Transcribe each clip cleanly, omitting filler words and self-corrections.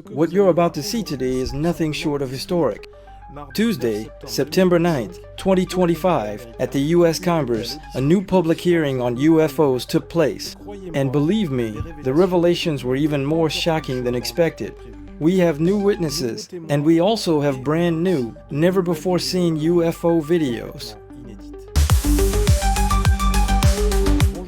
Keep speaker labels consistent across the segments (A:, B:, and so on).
A: What you're about to see today is nothing short of historic. Tuesday, September 9th, 2025, at the U.S. Congress, a new public hearing on UFOs took place. And believe me, the revelations were even more shocking than expected. We have new witnesses, and we also have brand new, never-before-seen UFO videos.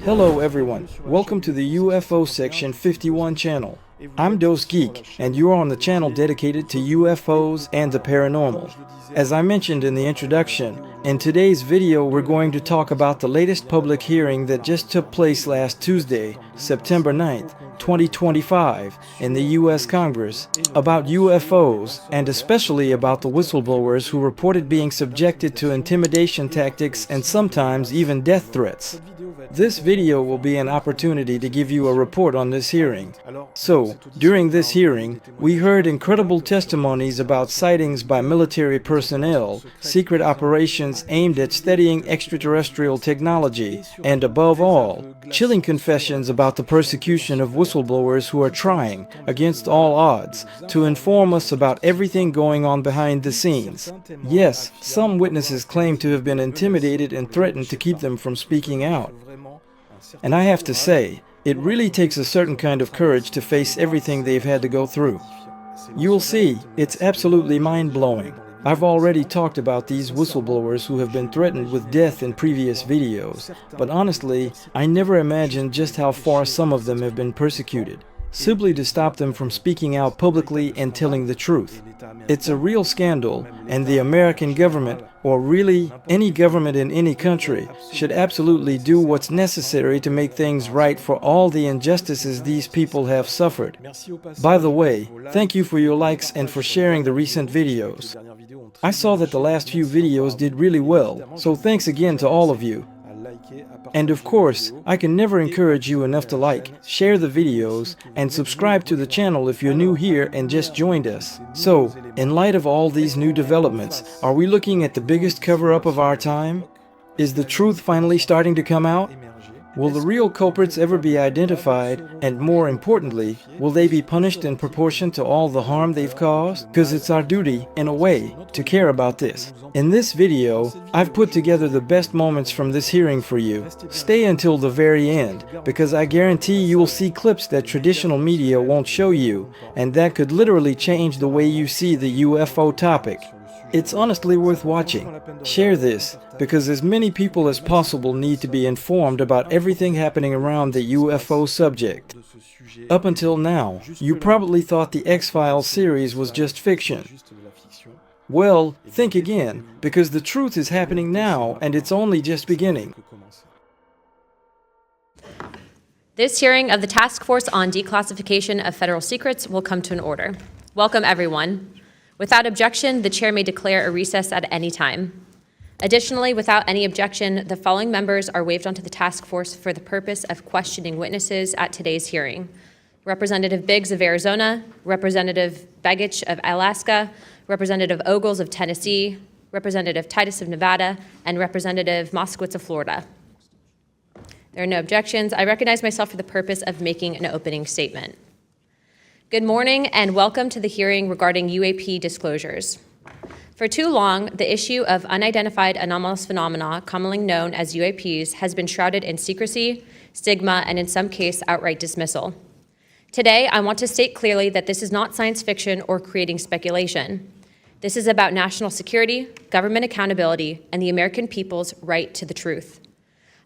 A: Hello everyone, welcome to the UFO Section 51 channel. I'm Dose Geek, and you're on the channel dedicated to UFOs and the paranormal. As I mentioned in the introduction, in today's video we're going to talk about the latest public hearing that just took place last Tuesday, September 9th, 2025, in the U.S. Congress, about UFOs, and especially about the whistleblowers who reported being subjected to intimidation tactics and sometimes even death threats. This video will be an opportunity to give you a report on this hearing. So, during this hearing, we heard incredible testimonies about sightings by military personnel, secret operations aimed at studying extraterrestrial technology, and above all, chilling confessions about the persecution of whistleblowers who are trying, against all odds, to inform us about everything going on behind the scenes. Yes, some witnesses claim to have been intimidated and threatened to keep them from speaking out. And I have to say, it really takes a certain kind of courage to face everything they've had to go through. You'll see, it's absolutely mind-blowing. I've already talked about these whistleblowers who have been threatened with death in previous videos, but honestly, I never imagined just how far some of them have been persecuted, simply to stop them from speaking out publicly and telling the truth. It's a real scandal, and the American government, or really any government in any country, should absolutely do what's necessary to make things right for all the injustices these people have suffered. By the way, thank you for your likes and for sharing the recent videos. I saw that the last few videos did really well, so thanks again to all of you. And of course, I can never encourage you enough to like, share the videos, and subscribe to the channel if you're new here and just joined us. So, in light of all these new developments, are we looking at the biggest cover-up of our time? Is the truth finally starting to come out? Will the real culprits ever be identified, and more importantly, will they be punished in proportion to all the harm they've caused? Because it's our duty, in a way, to care about this. In this video, I've put together the best moments from this hearing for you. Stay until the very end, because I guarantee you will see clips that traditional media won't show you, and that could literally change the way you see the UFO topic. It's honestly worth watching. Share this, because as many people as possible need to be informed about everything happening around the UFO subject. Up until now, you probably thought the X-Files series was just fiction. Well, think again, because the truth is happening now, and it's only just beginning.
B: This hearing of the Task Force on Declassification of Federal Secrets will come to an order. Welcome, everyone. Without objection, the chair may declare a recess at any time. Additionally, without any objection, the following members are waived onto the task force for the purpose of questioning witnesses at today's hearing: Representative Biggs of Arizona, Representative Begich of Alaska, Representative Ogles of Tennessee, Representative Titus of Nevada, and Representative Moskowitz of Florida. There are no objections. I recognize myself for the purpose of making an opening statement. Good morning and welcome to the hearing regarding UAP disclosures. For too long, the issue of unidentified anomalous phenomena, commonly known as UAPs, has been shrouded in secrecy, stigma, and in some cases, outright dismissal. Today, I want to state clearly that this is not science fiction or creating speculation. This is about national security, government accountability, and the American people's right to the truth.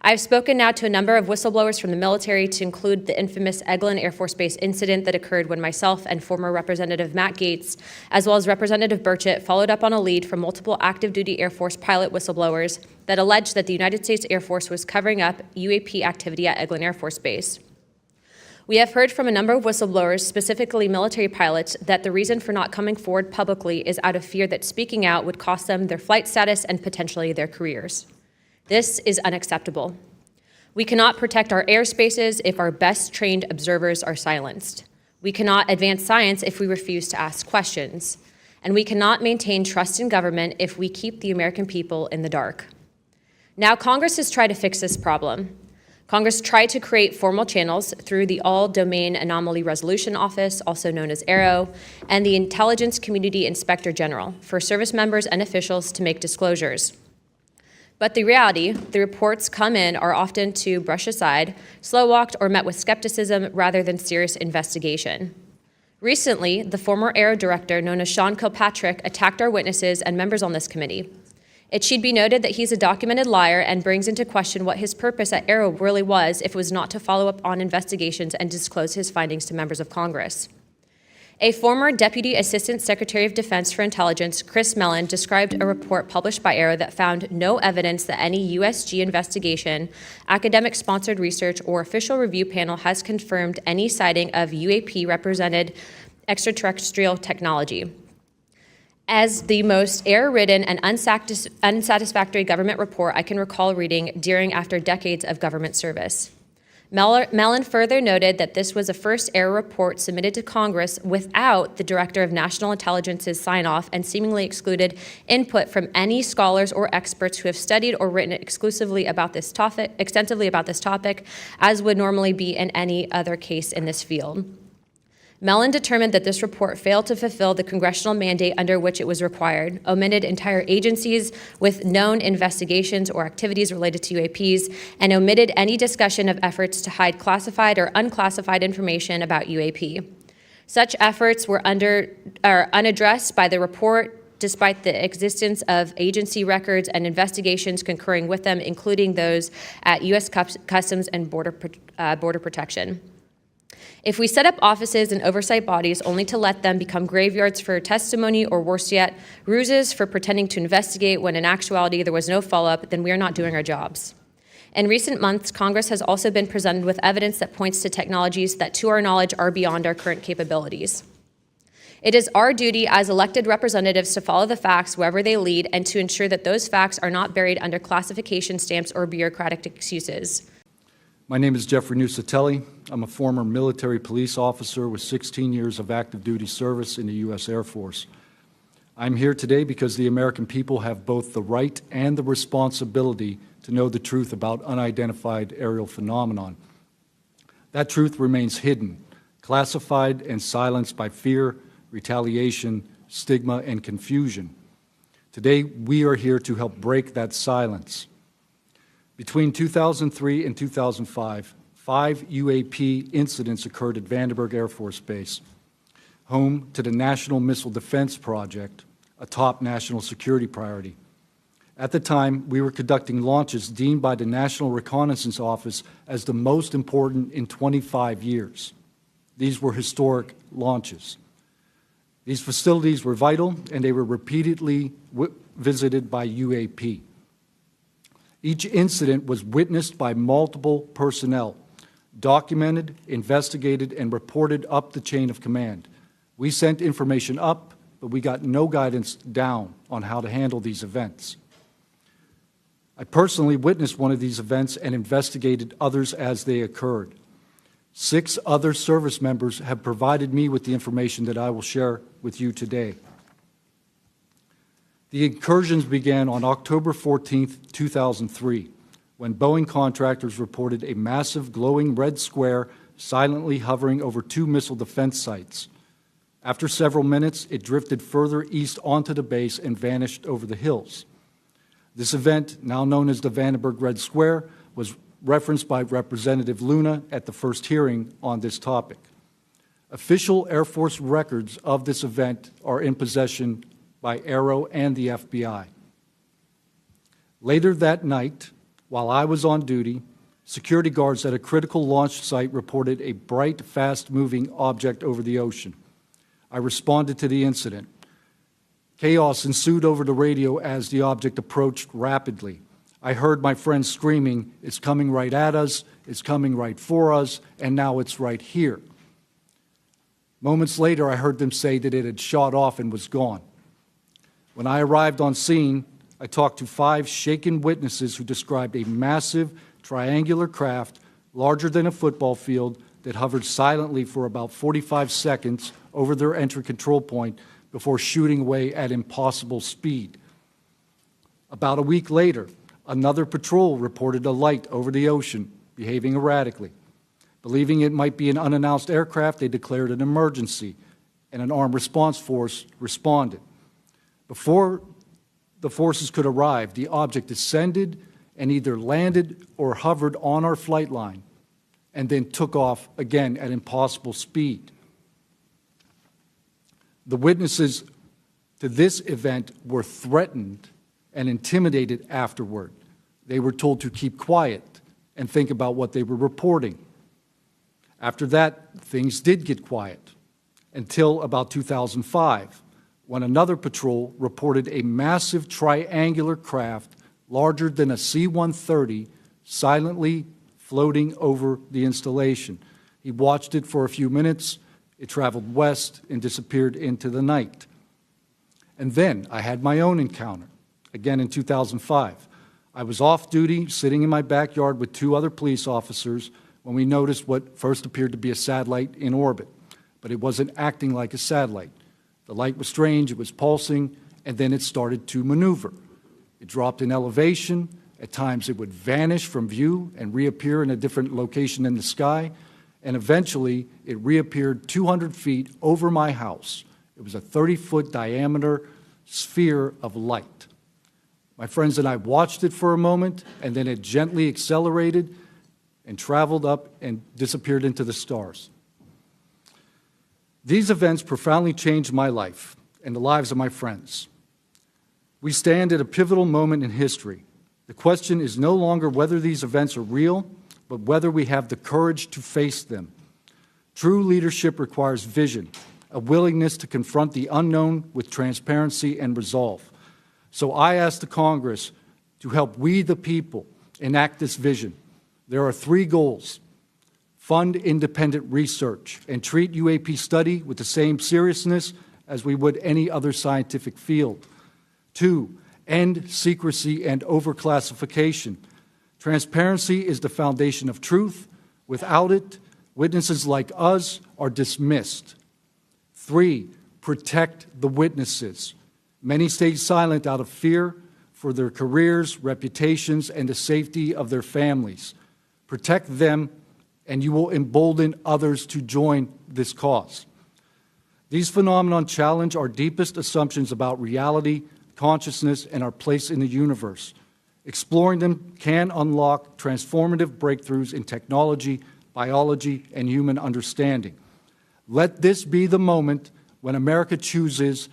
B: I've spoken now to a number of whistleblowers from the military, to include the infamous Eglin Air Force Base incident that occurred when myself and former Representative Matt Gaetz, as well as Representative Burchett, followed up on a lead from multiple active duty Air Force pilot whistleblowers that alleged that the United States Air Force was covering up UAP activity at Eglin Air Force Base. We have heard from a number of whistleblowers, specifically military pilots, that the reason for not coming forward publicly is out of fear that speaking out would cost them their flight status and potentially their careers. This is unacceptable. We cannot protect our airspaces if our best trained observers are silenced. We cannot advance science if we refuse to ask questions. And we cannot maintain trust in government if we keep the American people in the dark. Now, Congress has tried to fix this problem. Congress tried to create formal channels through the All-Domain Anomaly Resolution Office, also known as AARO, and the Intelligence Community Inspector General for service members and officials to make disclosures. But the reality, the reports come in are often to brush aside, slow-walked, or met with skepticism rather than serious investigation. Recently, the former AARO director, known as Sean Kilpatrick, attacked our witnesses and members on this committee. It should be noted that he's a documented liar and brings into question what his purpose at AARO really was if it was not to follow up on investigations and disclose his findings to members of Congress. A former Deputy Assistant Secretary of Defense for Intelligence, Chris Mellon, described a report published by AARO that found no evidence that any USG investigation, academic-sponsored research, or official review panel has confirmed any sighting of UAP-represented extraterrestrial technology. As the most error-ridden and unsatisfactory government report I can recall reading during after decades of government service. Mellon further noted that this was a first error report submitted to Congress without the Director of National Intelligence's sign-off and seemingly excluded input from any scholars or experts who have studied or written extensively about this topic, as would normally be in any other case in this field. Mellon determined that this report failed to fulfill the congressional mandate under which it was required, omitted entire agencies with known investigations or activities related to UAPs, and omitted any discussion of efforts to hide classified or unclassified information about UAP. Such efforts were unaddressed by the report, despite the existence of agency records and investigations concurring with them, including those at U.S. Customs and Border Protection. If we set up offices and oversight bodies only to let them become graveyards for testimony or worse yet, ruses for pretending to investigate when in actuality there was no follow-up, then we are not doing our jobs. In recent months, Congress has also been presented with evidence that points to technologies that, to our knowledge, are beyond our current capabilities. It is our duty as elected representatives to follow the facts wherever they lead and to ensure that those facts are not buried under classification stamps or bureaucratic excuses.
C: My name is Jeffrey Nusatelli. I'm a former military police officer with 16 years of active duty service in the U.S. Air Force. I'm here today because the American people have both the right and the responsibility to know the truth about unidentified aerial phenomenon. That truth remains hidden, classified and silenced by fear, retaliation, stigma, and confusion. Today, we are here to help break that silence. Between 2003 and 2005, 5 UAP incidents occurred at Vandenberg Air Force Base, home to the National Missile Defense Project, a top national security priority. At the time, we were conducting launches deemed by the National Reconnaissance Office as the most important in 25 years. These were historic launches. These facilities were vital, and they were repeatedly visited by UAP. Each incident was witnessed by multiple personnel, documented, investigated, and reported up the chain of command. We sent information up, but we got no guidance down on how to handle these events. I personally witnessed one of these events and investigated others as they occurred. 6 other service members have provided me with the information that I will share with you today. The incursions began on October 14, 2003, when Boeing contractors reported a massive glowing red square silently hovering over 2 missile defense sites. After several minutes, it drifted further east onto the base and vanished over the hills. This event, now known as the Vandenberg Red Square, was referenced by Representative Luna at the first hearing on this topic. Official Air Force records of this event are in possession by AARO and the FBI. Later that night, while I was on duty, security guards at a critical launch site reported a bright, fast-moving object over the ocean. I responded to the incident. Chaos ensued over the radio as the object approached rapidly. I heard my friends screaming, "It's coming right at us, it's coming right for us, and now it's right here." Moments later, I heard them say that it had shot off and was gone. When I arrived on scene, I talked to 5 shaken witnesses who described a massive triangular craft larger than a football field that hovered silently for about 45 seconds over their entry control point before shooting away at impossible speed. About a week later, another patrol reported a light over the ocean behaving erratically. Believing it might be an unannounced aircraft, they declared an emergency, and an armed response force responded. Before the forces could arrive, the object descended and either landed or hovered on our flight line and then took off again at impossible speed. The witnesses to this event were threatened and intimidated afterward. They were told to keep quiet and think about what they were reporting. After that, things did get quiet until about 2005, when another patrol reported a massive triangular craft larger than a C-130 silently floating over the installation. He watched it for a few minutes. It traveled west and disappeared into the night. And then I had my own encounter, again in 2005. I was off duty, sitting in my backyard with two other police officers when we noticed what first appeared to be a satellite in orbit, but it wasn't acting like a satellite. The light was strange, it was pulsing, and then it started to maneuver. It dropped in elevation. At times it would vanish from view and reappear in a different location in the sky, and eventually it reappeared 200 feet over my house. It was a 30-foot diameter sphere of light. My friends and I watched it for a moment, and then it gently accelerated and traveled up and disappeared into the stars. These events profoundly changed my life and the lives of my friends. We stand at a pivotal moment in history. The question is no longer whether these events are real, but whether we have the courage to face them. True leadership requires vision, a willingness to confront the unknown with transparency and resolve. So I ask the Congress to help we, the people, enact this vision. There are three goals: fund independent research and treat UAP study with the same seriousness as we would any other scientific field. 2, end secrecy and overclassification. Transparency is the foundation of truth. Without it, witnesses like us are dismissed. 3, protect the witnesses. Many stay silent out of fear for their careers, reputations, and the safety of their families. Protect them, and you will embolden others to join this cause. These phenomena challenge our deepest assumptions about reality, consciousness, and our place in the universe. Exploring them can unlock transformative breakthroughs in technology, biology, and human understanding. Let this be the moment when America chooses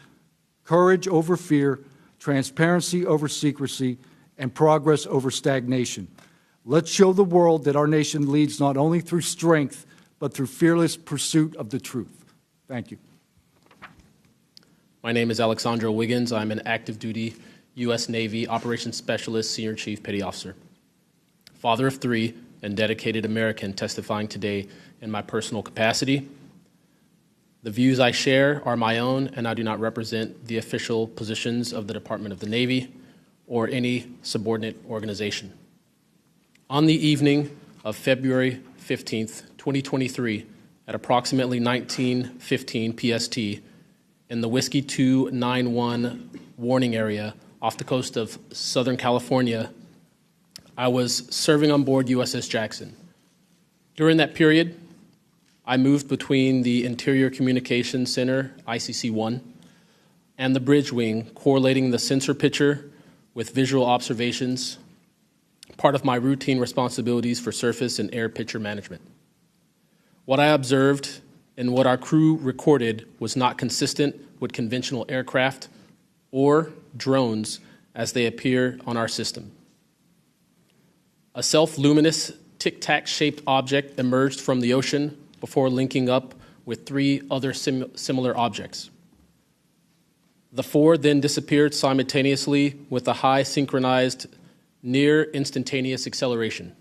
C: courage over fear, transparency over secrecy, and progress over stagnation. Let's show the world that our nation leads not only through strength, but through fearless pursuit of the truth. Thank you.
D: My name is Alexandro Wiggins. I'm an active duty U.S. Navy Operations Specialist, Senior Chief Petty Officer. Father of 3 and dedicated American testifying today in my personal capacity. The views I share are my own, and I do not represent the official positions of the Department of the Navy or any subordinate organization. On the evening of February 15th, 2023, at approximately 19:15 PST, in the Whiskey 291 warning area off the coast of Southern California, I was serving on board USS Jackson. During that period, I moved between the Interior Communications Center, ICC-1, and the bridge wing, correlating the sensor picture with visual observations, part of my routine responsibilities for surface and air picture management. What I observed and what our crew recorded was not consistent with conventional aircraft or drones as they appear on our system. A self-luminous tic-tac-shaped object emerged from the ocean before linking up with 3 other similar objects. The 4 then disappeared simultaneously with a high synchronized, near instantaneous acceleration.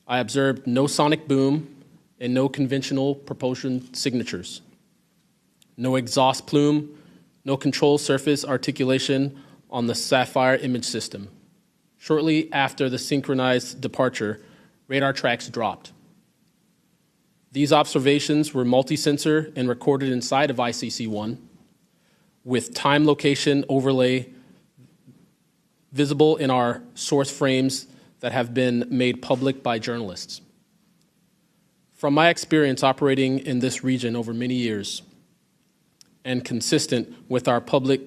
D: I observed no sonic boom and no conventional propulsion signatures, no exhaust plume, no control surface articulation on the Sapphire image system. Shortly after the synchronized departure, radar tracks dropped. These observations were multi-sensor and recorded inside of ICC-1 with time location overlay visible in our source frames that have been made public by journalists. From my experience operating in this region over many years, and consistent with our public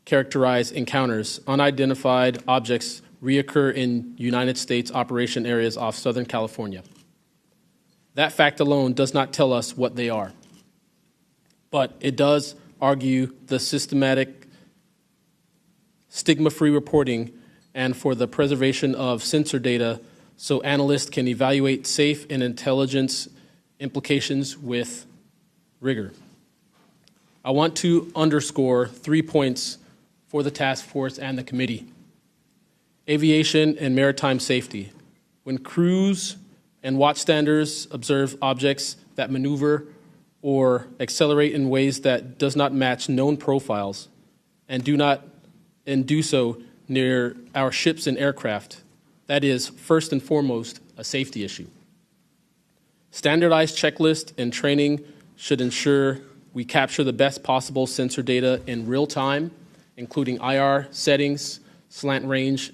D: characterized encounters, unidentified objects reoccur in United States operation areas off Southern California. That fact alone does not tell us what they are, but it does argue the systematic stigma-free reporting and for the preservation of sensor data so analysts can evaluate safe and intelligence implications with rigor. I want to underscore 3 points for the task force and the committee. Aviation and maritime safety. When crews and watchstanders observe objects that maneuver or accelerate in ways that does not match known profiles and do so near our ships and aircraft, that is, first and foremost, a safety issue. Standardized checklists and training should ensure we capture the best possible sensor data in real time, including IR settings, slant range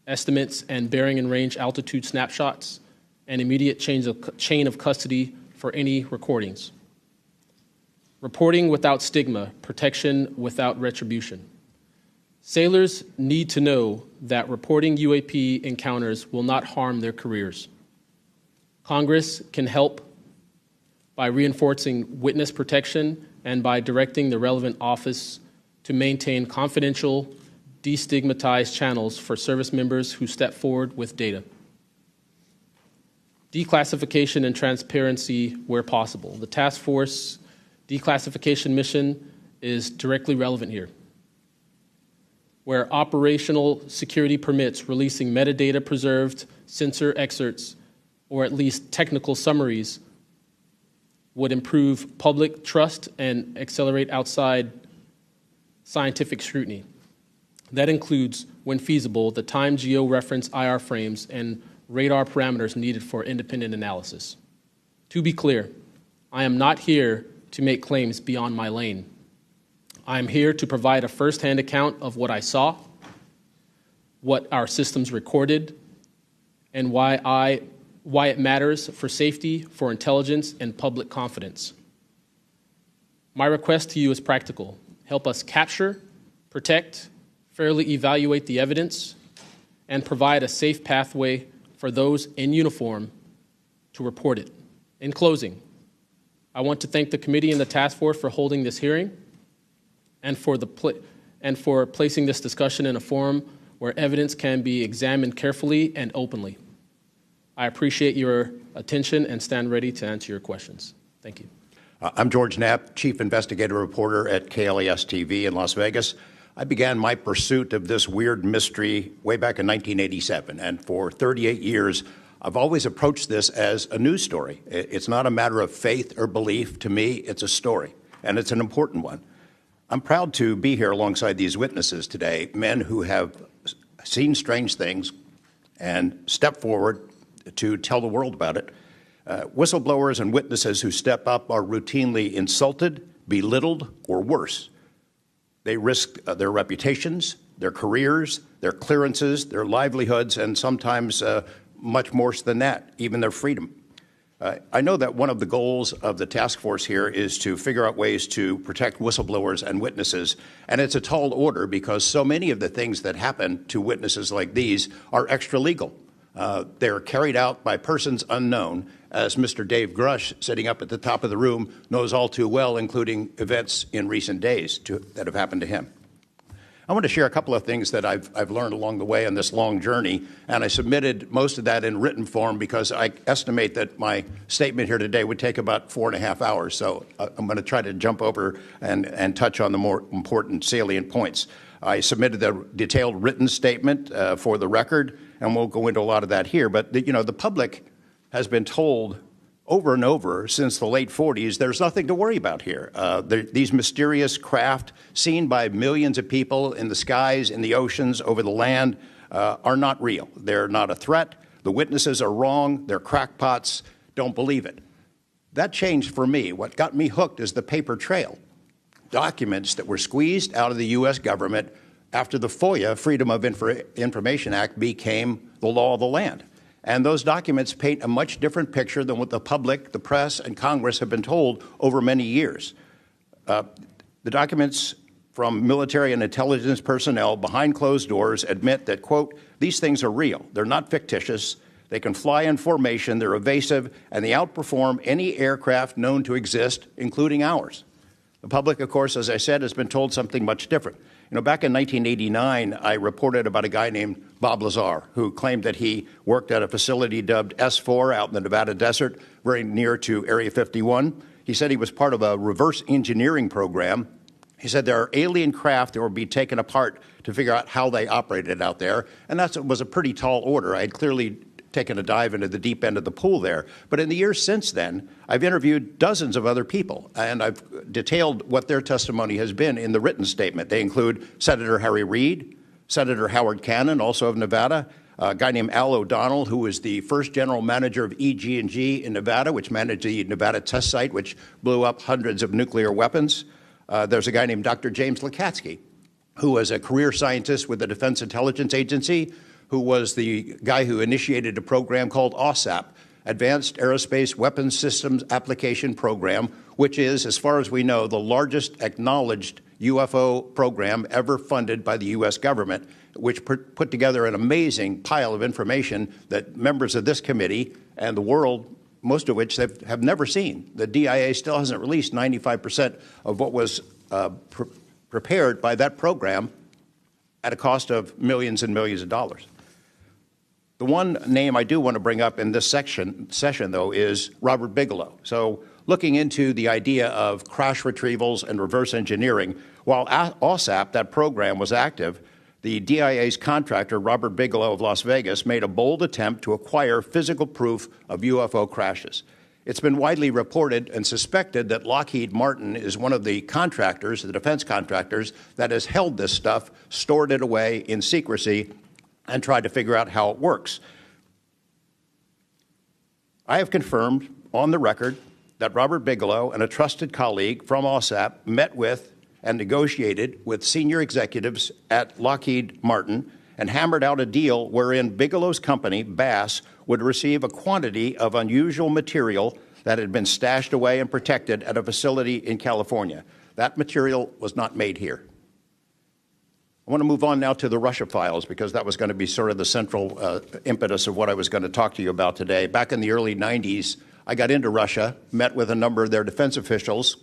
D: estimates, and bearing and range altitude snapshots, and immediate chain of custody for any recordings. Reporting without stigma, protection without retribution. Sailors need to know that reporting UAP encounters will not harm their careers. Congress can help by reinforcing witness protection and by directing the relevant office to maintain confidential, destigmatized channels for service members who step forward with data. Declassification and transparency where possible. The task force declassification mission is directly relevant here. Where operational security permits releasing metadata preserved sensor excerpts or at least technical summaries would improve public trust and accelerate outside scientific scrutiny. That includes, when feasible, the time geo-reference IR frames and radar parameters needed for independent analysis. To be clear, I am not here to make claims beyond my lane. I am here to provide a first-hand account of what I saw, what our systems recorded, and why it matters for safety, for intelligence, and public confidence. My request to you is practical. Help us capture, protect, fairly evaluate the evidence, and provide a safe pathway for those in uniform to report it. In closing, I want to thank the committee and the task force for holding this hearing and for placing this discussion in a forum where evidence can be examined carefully and openly. I appreciate your attention and stand ready to answer your questions. Thank you.
E: I'm George Knapp, Chief Investigative Reporter at KLAS-TV in Las Vegas. I began my pursuit of this weird mystery way back in 1987, and for 38 years, I've always approached this as a news story. It's not a matter of faith or belief. To me, it's a story, and it's an important one. I'm proud to be here alongside these witnesses today, men who have seen strange things and stepped forward to tell the world about it. Whistleblowers and witnesses who step up are routinely insulted, belittled, or worse. They risk their reputations, their careers, their clearances, their livelihoods, and sometimes much more than that, even their freedom. I know that one of the goals of the task force here is to figure out ways to protect whistleblowers and witnesses, and it's a tall order because so many of the things that happen to witnesses like these are extra-legal. They're carried out by persons unknown, as Mr. Dave Grush, sitting up at the top of the room, knows all too well, including events in recent days that have happened to him. I want to share a couple of things that I've learned along the way on this long journey, and I submitted most of that in written form because I estimate that my statement here today would take about 4.5 hours, so I'm going to try to jump over and touch on the more important salient points. I submitted a detailed written statement for the record, and we'll go into a lot of that here, but the public has been told over and over since the late 40s, there's nothing to worry about here. These mysterious craft seen by millions of people in the skies, in the oceans, over the land are not real. They're not a threat. The witnesses are wrong. They're crackpots. Don't believe it. That changed for me. What got me hooked is the paper trail. Documents that were squeezed out of the U.S. government after the FOIA, Freedom of Information Act, became the law of the land. And those documents paint a much different picture than what the public, the press, and Congress have been told over many years. The documents from military and intelligence personnel behind closed doors admit that, quote, these things are real. They're not fictitious. They can fly in formation. They're evasive, and they outperform any aircraft known to exist, including ours. The public, of course, as I said, has been told something much different. Back in 1989, I reported about a guy named Bob Lazar, who claimed that he worked at a facility dubbed S4 out in the Nevada desert, very near to Area 51. He said he was part of a reverse engineering program. He said there are alien craft that will be taken apart to figure out how they operated out there, and that was a pretty tall order. I had clearly taken a dive into the deep end of the pool there. But in the years since then, I've interviewed dozens of other people, and I've detailed what their testimony has been in the written statement. They include Senator Harry Reid, Senator Howard Cannon, also of Nevada, a guy named Al O'Donnell, who was the first general manager of EG&G in Nevada, which managed the Nevada test site, which blew up hundreds of nuclear weapons. There's a guy named Dr. James Lakatsky, who was a career scientist with the Defense Intelligence Agency, who was the guy who initiated a program called OSAP, Advanced Aerospace Weapons Systems Application Program, which is, as far as we know, the largest acknowledged UFO program ever funded by the U.S. government, which put together an amazing pile of information that members of this committee and the world, most of which have never seen. The DIA still hasn't released 95% of what was prepared by that program at a cost of millions and millions of dollars. The one name I do want to bring up in this session, though, is Robert Bigelow. So looking into the idea of crash retrievals and reverse engineering, while OSAP, that program, was active, the DIA's contractor, Robert Bigelow of Las Vegas, made a bold attempt to acquire physical proof of UFO crashes. It's been widely reported and suspected that Lockheed Martin is one of the contractors, the defense contractors, that has held this stuff, stored it away in secrecy, and tried to figure out how it works. I have confirmed on the record that Robert Bigelow and a trusted colleague from OSAP met with and negotiated with senior executives at Lockheed Martin and hammered out a deal wherein Bigelow's company, Bass, would receive a quantity of unusual material that had been stashed away and protected at a facility in California. That material was not made here. I want to move on now to the Russia files, because that was going to be sort of the central impetus of what I was going to talk to you about today. Back in the early 90s, I got into Russia, met with a number of their defense officials,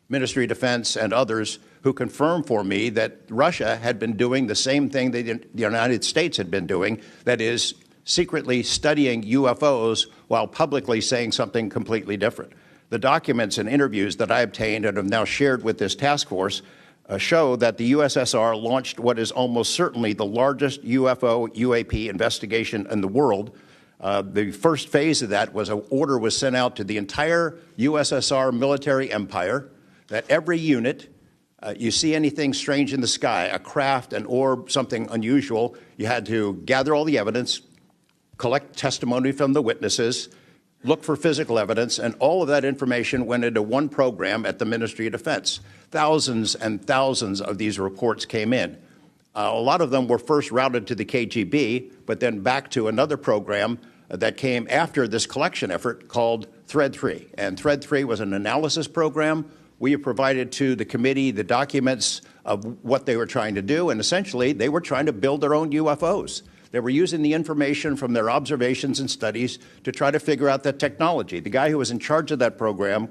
E: Ministry of Defense and others, who confirmed for me that Russia had been doing the same thing the United States had been doing, that is, secretly studying UFOs while publicly saying something completely different. The documents and interviews that I obtained and have now shared with this task force show that the USSR launched what is almost certainly the largest UFO UAP investigation in the world. The first phase of that was an order was sent out to the entire USSR military empire that every unit, you see anything strange in the sky, a craft, an orb, something unusual, you had to gather all the evidence, collect testimony from the witnesses, look for physical evidence, and all of that information went into one program at the Ministry of Defense. Thousands and thousands of these reports came in. A lot of them were first routed to the KGB, but then back to another program that came after this collection effort called Thread 3. And Thread 3 was an analysis program. We have provided to the committee the documents of what they were trying to do, and essentially they were trying to build their own UFOs. They were using the information from their observations and studies to try to figure out that technology. The guy who was in charge of that program,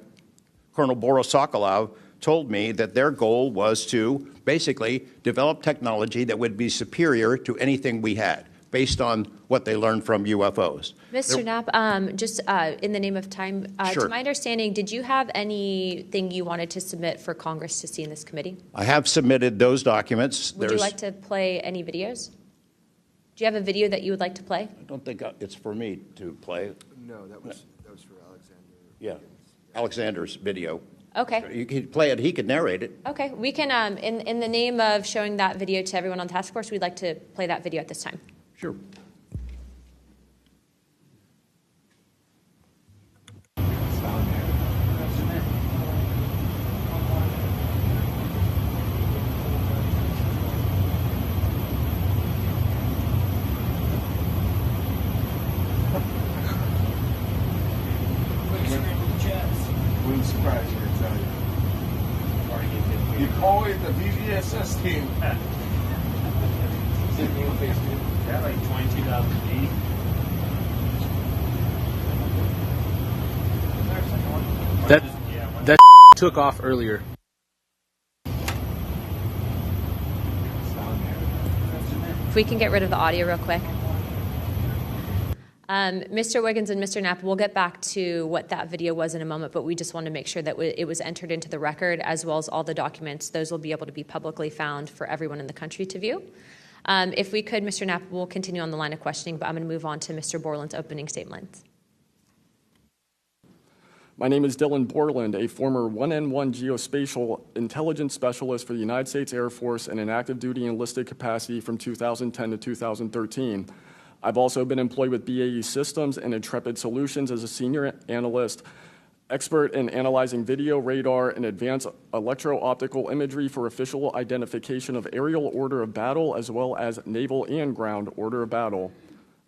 E: Colonel Boris Sokolov, told me that their goal was to basically develop technology that would be superior to anything we had, based on what they learned from UFOs.
B: Mr. Knapp, just in the name of time,
E: Sure.
B: To my understanding, did you have anything you wanted to submit for Congress to see in this committee?
E: I have submitted those documents.
B: Would you like to play any videos? Do you have a video that you would like to play?
E: I don't think it's for me to play.
F: No, that was for Alexander.
E: Yeah, Alexander's video.
B: Okay.
E: You could play it. He could narrate it.
B: Okay. We can, in the name of showing that video to everyone on the task force, we'd like to play that video at this time.
E: Sure.
G: deploy the VVSS team.
H: Yeah, like 22,000 feet.
D: That took off earlier.
B: If we can get rid of the audio real quick. Mr. Wiggins and Mr. Knapp, we'll get back to what that video was in a moment, but we just want to make sure that it was entered into the record, as well as all the documents. Those will be able to be publicly found for everyone in the country to view. If we could, Mr. Knapp, we'll continue on the line of questioning, but I'm going to move on to Mr. Borland's opening statement.
I: My name is Dylan Borland, a former 1N1 geospatial intelligence specialist for the United States Air Force in an active duty enlisted capacity from 2010 to 2013. I've also been employed with BAE Systems and Intrepid Solutions as a senior analyst, expert in analyzing video, radar, and advanced electro-optical imagery for official identification of aerial order of battle, as well as naval and ground order of battle.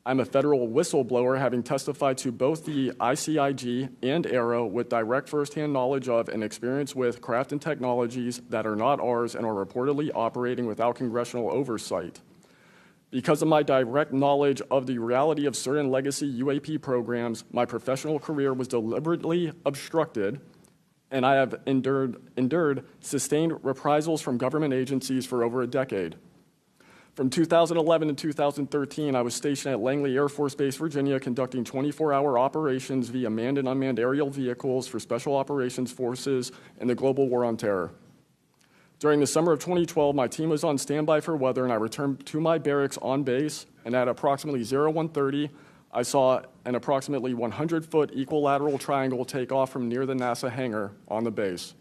I: I'm a federal whistleblower, having testified to both the ICIG and ARROW with direct firsthand knowledge of and experience with craft and technologies that are not ours and are reportedly operating without congressional oversight. Because of my direct knowledge of the reality of certain legacy UAP programs, my professional career was deliberately obstructed, and I have endured sustained reprisals from government agencies for over a decade. From 2011 to 2013, I was stationed at Langley Air Force Base, Virginia, conducting 24-hour operations via manned and unmanned aerial vehicles for Special Operations Forces in the global war on terror. During the summer of 2012, my team was on standby for weather, and I returned to my barracks on base, and at approximately 01:30, I saw an approximately 100-foot equilateral triangle take off from near the NASA hangar on the base.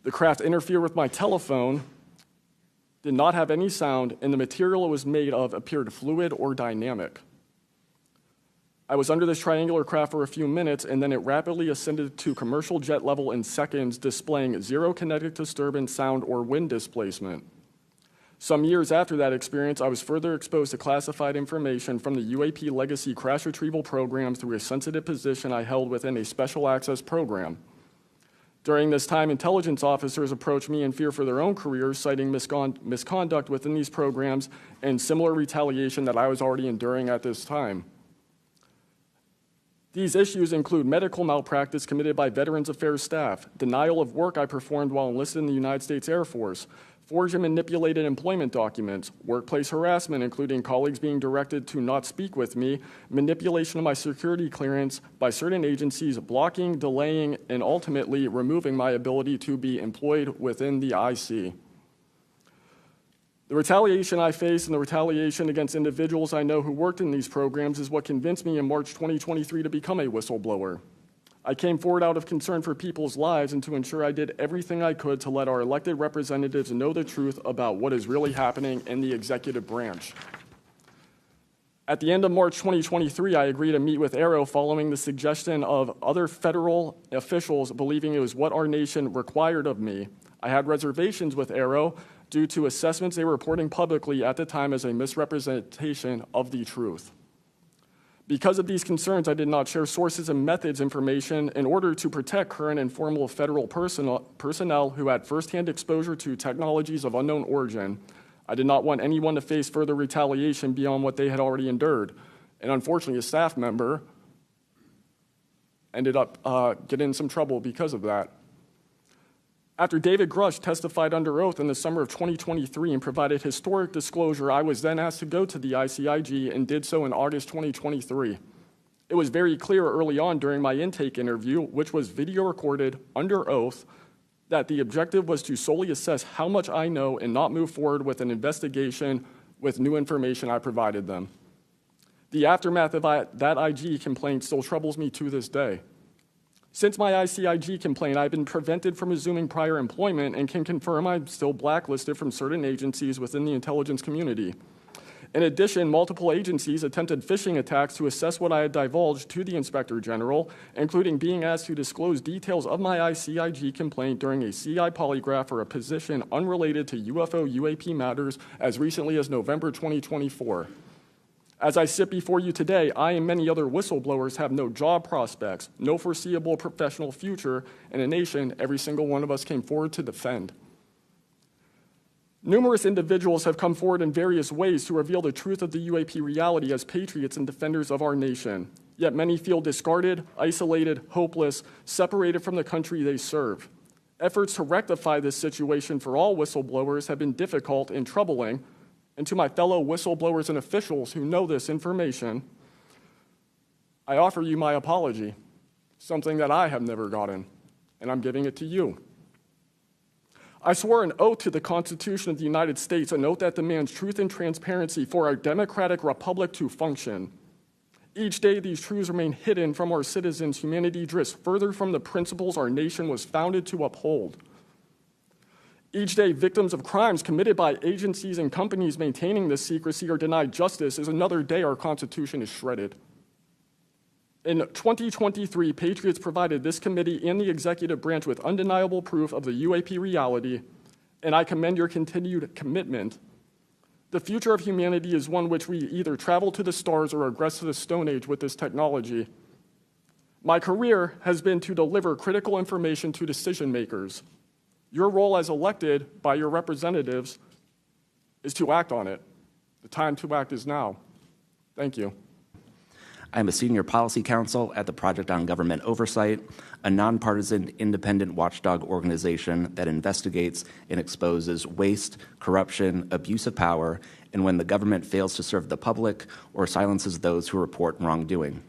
I: The craft interfered with my telephone, did not have any sound, and the material it was made of appeared fluid or dynamic. I was under this triangular craft for a few minutes, and then it rapidly ascended to commercial jet level in seconds, displaying zero kinetic disturbance, sound, or wind displacement. Some years after that experience, I was further exposed to classified information from the UAP legacy crash retrieval program through a sensitive position I held within a special access program. During this time, intelligence officers approached me in fear for their own careers, citing misconduct within these programs and similar retaliation that I was already enduring at this time. These issues include medical malpractice committed by Veterans Affairs staff, denial of work I performed while enlisted in the United States Air Force, forged and manipulated employment documents, workplace harassment, including colleagues being directed to not speak with me, manipulation of my security clearance by certain agencies, blocking, delaying, and ultimately removing my ability to be employed within the IC. The retaliation I face and the retaliation against individuals I know who worked in these programs is what convinced me in March 2023 to become a whistleblower. I came forward out of concern for people's lives and to ensure I did everything I could to let our elected representatives know the truth about what is really happening in the executive branch. At the end of March 2023, I agreed to meet with ARROW following the suggestion of other federal officials believing it was what our nation required of me. I had reservations with ARROW due to assessments they were reporting publicly at the time as a misrepresentation of the truth. Because of these concerns, I did not share sources and methods information in order to protect current and former federal personnel who had firsthand exposure to technologies of unknown origin. I did not want anyone to face further retaliation beyond what they had already endured. And unfortunately, a staff member ended up getting in some trouble because of that. After David Grush testified under oath in the summer of 2023 and provided historic disclosure, I was then asked to go to the ICIG and did so in August 2023. It was very clear early on during my intake interview, which was video recorded under oath, that the objective was to solely assess how much I know and not move forward with an investigation with new information I provided them. The aftermath of that IG complaint still troubles me to this day. Since my ICIG complaint, I've been prevented from resuming prior employment and can confirm I'm still blacklisted from certain agencies within the intelligence community. In addition, multiple agencies attempted phishing attacks to assess what I had divulged to the Inspector General, including being asked to disclose details of my ICIG complaint during a CI polygraph for a position unrelated to UFO UAP matters as recently as November 2024. As I sit before you today, I and many other whistleblowers have no job prospects, no foreseeable professional future in a nation every single one of us came forward to defend. Numerous individuals have come forward in various ways to reveal the truth of the UAP reality as patriots and defenders of our nation. Yet many feel discarded, isolated, hopeless, separated from the country they serve. Efforts to rectify this situation for all whistleblowers have been difficult and troubling, and to my fellow whistleblowers and officials who know this information, I offer you my apology, something that I have never gotten, and I'm giving it to you. I swore an oath to the Constitution of the United States, an oath that demands truth and transparency for our democratic republic to function. Each day, these truths remain hidden from our citizens. Humanity drifts further from the principles our nation was founded to uphold. Each day, victims of crimes committed by agencies and companies maintaining this secrecy are denied justice is another day our Constitution is shredded. In 2023, Patriots provided this committee and the executive branch with undeniable proof of the UAP reality, and I commend your continued commitment. The future of humanity is one which we either travel to the stars or regress to the Stone Age with this technology. My career has been to deliver critical information to decision makers. Your role as elected by your representatives is to act on it. The time to act is now. Thank you.
J: I'm a senior policy counsel at the Project on Government Oversight, a nonpartisan independent watchdog organization that investigates and exposes waste, corruption, abuse of power, and when the government fails to serve the public or silences those who report wrongdoing.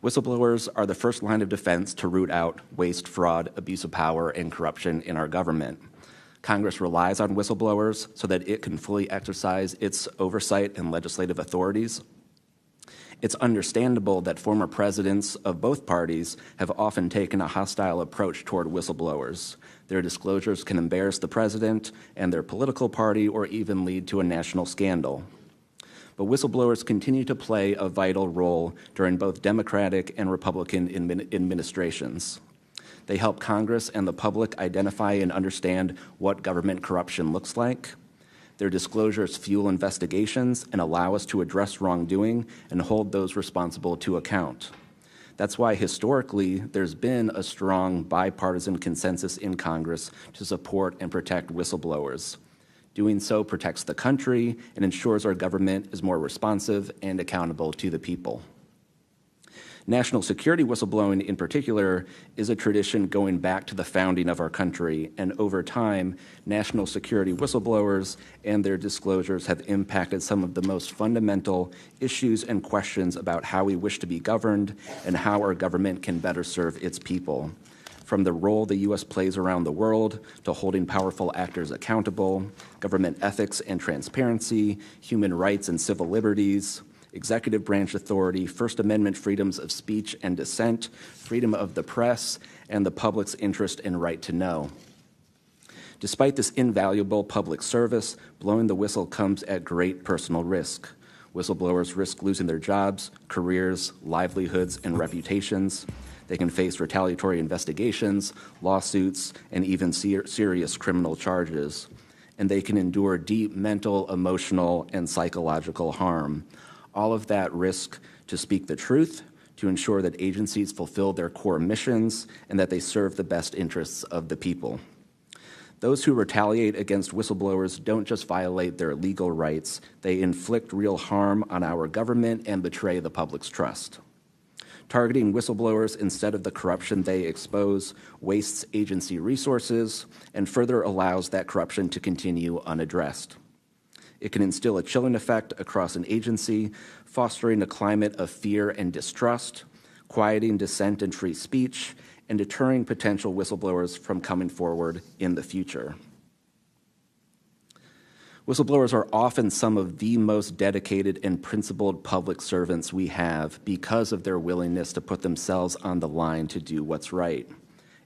J: Whistleblowers are the first line of defense to root out waste, fraud, abuse of power, and corruption in our government. Congress relies on whistleblowers so that it can fully exercise its oversight and legislative authorities. It's understandable that former presidents of both parties have often taken a hostile approach toward whistleblowers. Their disclosures can embarrass the president and their political party or even lead to a national scandal. But whistleblowers continue to play a vital role during both Democratic and Republican administrations. They help Congress and the public identify and understand what government corruption looks like. Their disclosures fuel investigations and allow us to address wrongdoing and hold those responsible to account. That's why historically there's been a strong bipartisan consensus in Congress to support and protect whistleblowers. Doing so protects the country and ensures our government is more responsive and accountable to the people. National security whistleblowing in particular is a tradition going back to the founding of our country, and over time, national security whistleblowers and their disclosures have impacted some of the most fundamental issues and questions about how we wish to be governed and how our government can better serve its people. From the role the U.S. plays around the world to holding powerful actors accountable, government ethics and transparency, human rights and civil liberties, executive branch authority, First Amendment freedoms of speech and dissent, freedom of the press, and the public's interest and right to know. Despite this invaluable public service, blowing the whistle comes at great personal risk. Whistleblowers risk losing their jobs, careers, livelihoods, and reputations. They can face retaliatory investigations, lawsuits, and even serious criminal charges. And they can endure deep mental, emotional, and psychological harm. All of that risk to speak the truth, to ensure that agencies fulfill their core missions, and that they serve the best interests of the people. Those who retaliate against whistleblowers don't just violate their legal rights, they inflict real harm on our government and betray the public's trust. Targeting whistleblowers instead of the corruption they expose wastes agency resources and further allows that corruption to continue unaddressed. It can instill a chilling effect across an agency, fostering a climate of fear and distrust, quieting dissent and free speech, and deterring potential whistleblowers from coming forward in the future. Whistleblowers are often some of the most dedicated and principled public servants we have because of their willingness to put themselves on the line to do what's right.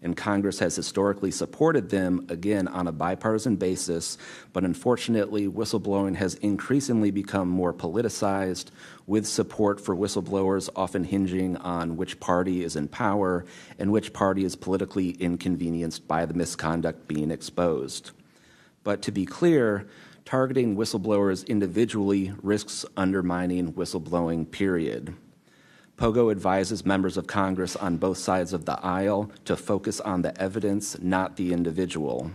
J: And Congress has historically supported them, again, on a bipartisan basis, but unfortunately, whistleblowing has increasingly become more politicized, with support for whistleblowers often hinging on which party is in power and which party is politically inconvenienced by the misconduct being exposed. But to be clear, targeting whistleblowers individually risks undermining whistleblowing, period. POGO advises members of Congress on both sides of the aisle to focus on the evidence, not the individual.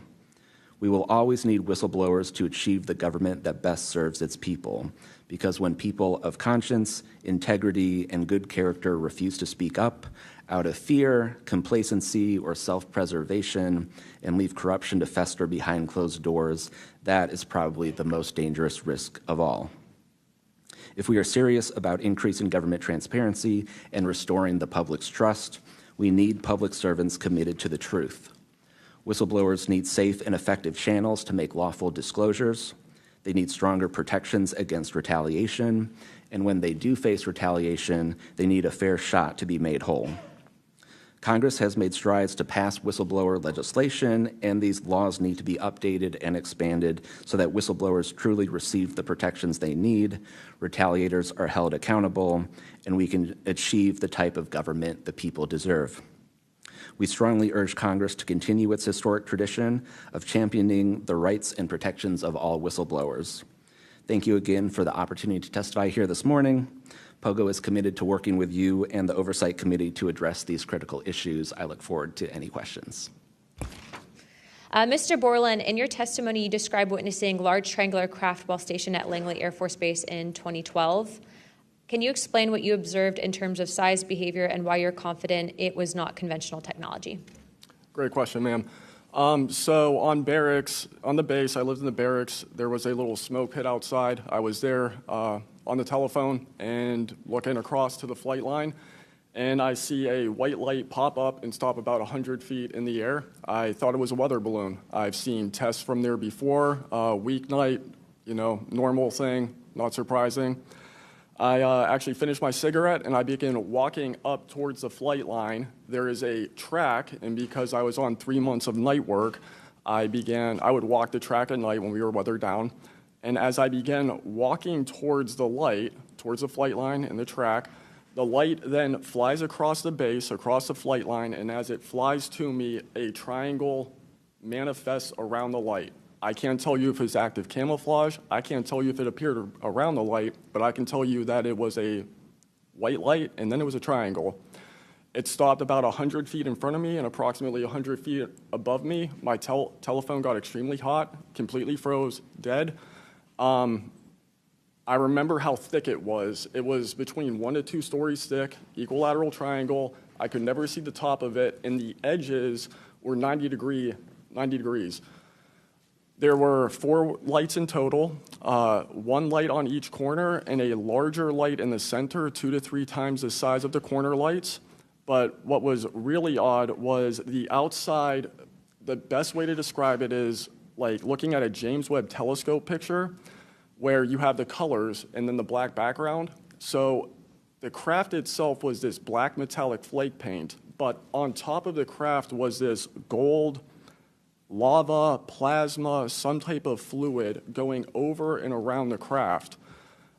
J: We will always need whistleblowers to achieve the government that best serves its people, because when people of conscience, integrity, and good character refuse to speak up out of fear, complacency, or self-preservation and leave corruption to fester behind closed doors, that is probably the most dangerous risk of all. If we are serious about increasing government transparency and restoring the public's trust, we need public servants committed to the truth. Whistleblowers need safe and effective channels to make lawful disclosures. They need stronger protections against retaliation, and when they do face retaliation, they need a fair shot to be made whole. Congress has made strides to pass whistleblower legislation, and these laws need to be updated and expanded so that whistleblowers truly receive the protections they need, retaliators are held accountable, and we can achieve the type of government the people deserve. We strongly urge Congress to continue its historic tradition of championing the rights and protections of all whistleblowers. Thank you again for the opportunity to testify here this morning. POGO is committed to working with you and the Oversight Committee to address these critical issues. I look forward to any questions.
B: Mr. Borland, in your testimony, you described witnessing large triangular craft while stationed at Langley Air Force Base in 2012. Can you explain what you observed in terms of size, behavior, and why you're confident it was not conventional technology?
I: Great question, ma'am. So on the base, I lived in the barracks. There was a little smoke pit outside. I was there on the telephone and looking across to the flight line, and I see a white light pop up and stop about 100 feet in the air. I thought it was a weather balloon. I've seen tests from there before, weeknight, normal thing, not surprising. I actually finished my cigarette and I began walking up towards the flight line. There is a track, and because I was on 3 months of night work, I would walk the track at night when we were weather down. And as I began walking towards the flight line and the track, the light then flies across the base, across the flight line, and as it flies to me, a triangle manifests around the light. I can't tell you if it's active camouflage. I can't tell you if it appeared around the light, but I can tell you that it was a white light, and then it was a triangle. It stopped about 100 feet in front of me and approximately 100 feet above me. My telephone got extremely hot, completely froze, dead. I remember how thick it was. It was between 1 to 2 stories thick, equilateral triangle. I could never see the top of it, and the edges were 90 degrees. There were 4 lights in total, 1 light on each corner and a larger light in the center, 2 to 3 times the size of the corner lights. But what was really odd was the outside. The best way to describe it is like looking at a James Webb telescope picture where you have the colors and then the black background. So the craft itself was this black metallic flake paint, but on top of the craft was this gold lava, plasma, some type of fluid going over and around the craft.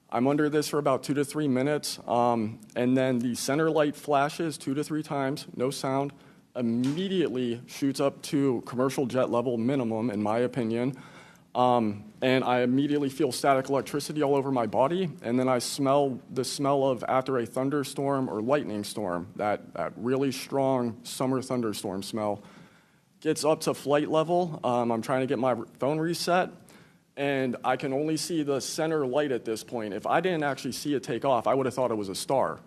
I: I'm under this for about 2 to 3 minutes, and then the center light flashes 2 to 3 times, no sound, immediately shoots up to commercial jet level minimum, in my opinion, and I immediately feel static electricity all over my body, and then I smell the smell of after a thunderstorm or lightning storm, that really strong summer thunderstorm smell. Gets up to flight level. I'm trying to get my phone reset, and I can only see the center light at this point. If I didn't actually see it take off, I would have thought it was a star.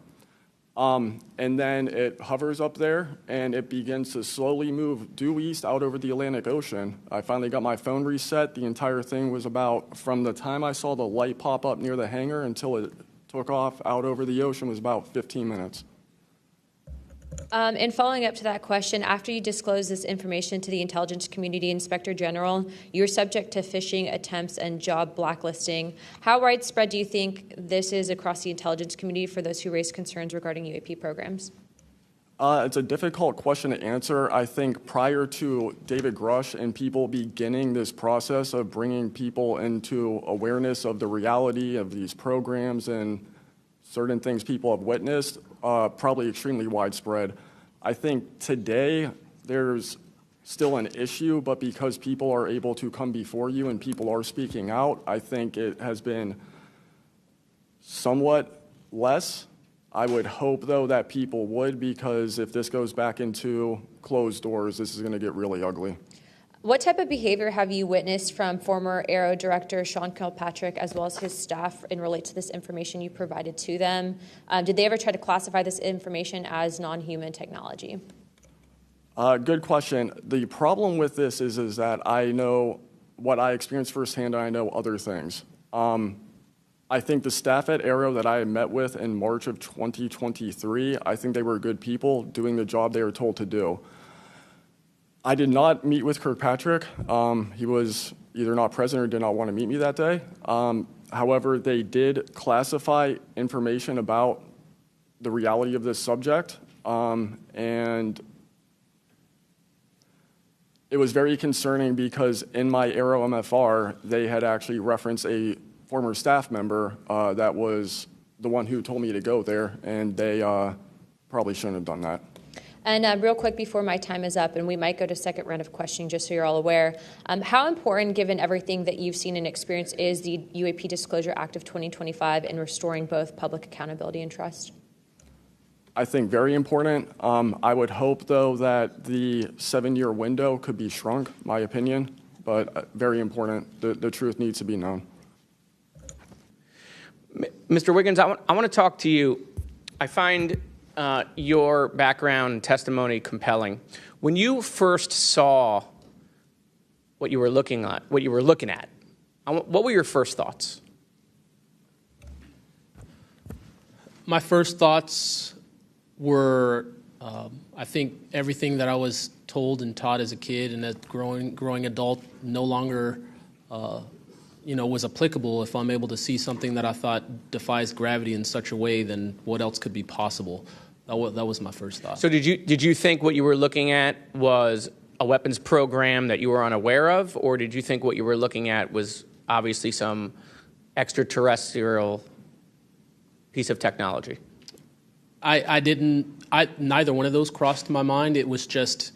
I: And then it hovers up there, and it begins to slowly move due east out over the Atlantic Ocean. I finally got my phone reset. The entire thing was about, from the time I saw the light pop up near the hangar until it took off out over the ocean, was about 15 minutes.
B: And following up to that question, after you disclosed this information to the Intelligence Community Inspector General, you were subject to phishing attempts and job blacklisting. How widespread do you think this is across the intelligence community for those who raise concerns regarding UAP programs?
I: It's a difficult question to answer. I think prior to David Grush and people beginning this process of bringing people into awareness of the reality of these programs and certain things people have witnessed, probably extremely widespread. I think today there's still an issue, but because people are able to come before you and people are speaking out, I think it has been somewhat less. I would hope, though, that people would, because if this goes back into closed doors, this is going to get really ugly.
B: What type of behavior have you witnessed from former Aero Director Sean Kilpatrick as well as his staff in relate to this information you provided to them? Did they ever try to classify this information as non-human technology?
I: Good question. The problem with this is that I know what I experienced firsthand, and I know other things. I think the staff at Aero that I met with in March of 2023, I think they were good people doing the job they were told to do. I did not meet with Kirkpatrick. He was either not present or did not want to meet me that day. However, they did classify information about the reality of this subject, and it was very concerning because in my Aero MFR, they had actually referenced a former staff member that was the one who told me to go there, and they probably shouldn't have done that.
B: And real quick before my time is up, and we might go to second round of questioning just so you're all aware, how important, given everything that you've seen and experienced, is the UAP Disclosure Act of 2025 in restoring both public accountability and trust?
I: I think very important. I would hope, though, that the 7-year window could be shrunk, my opinion, but very important. The truth needs to be known.
K: Mr. Wiggins, I want to talk to you. I find your background and testimony compelling. When you first saw what you were looking at, what were your first thoughts?
D: My first thoughts were, I think everything that I was told and taught as a kid and as growing adult no longer, was applicable. If I'm able to see something that I thought defies gravity in such a way, then what else could be possible? That was my first thought.
K: So did you think what you were looking at was a weapons program that you were unaware of, or did you think what you were looking at was obviously some extraterrestrial piece of technology?
D: Neither one of those crossed my mind. It was just.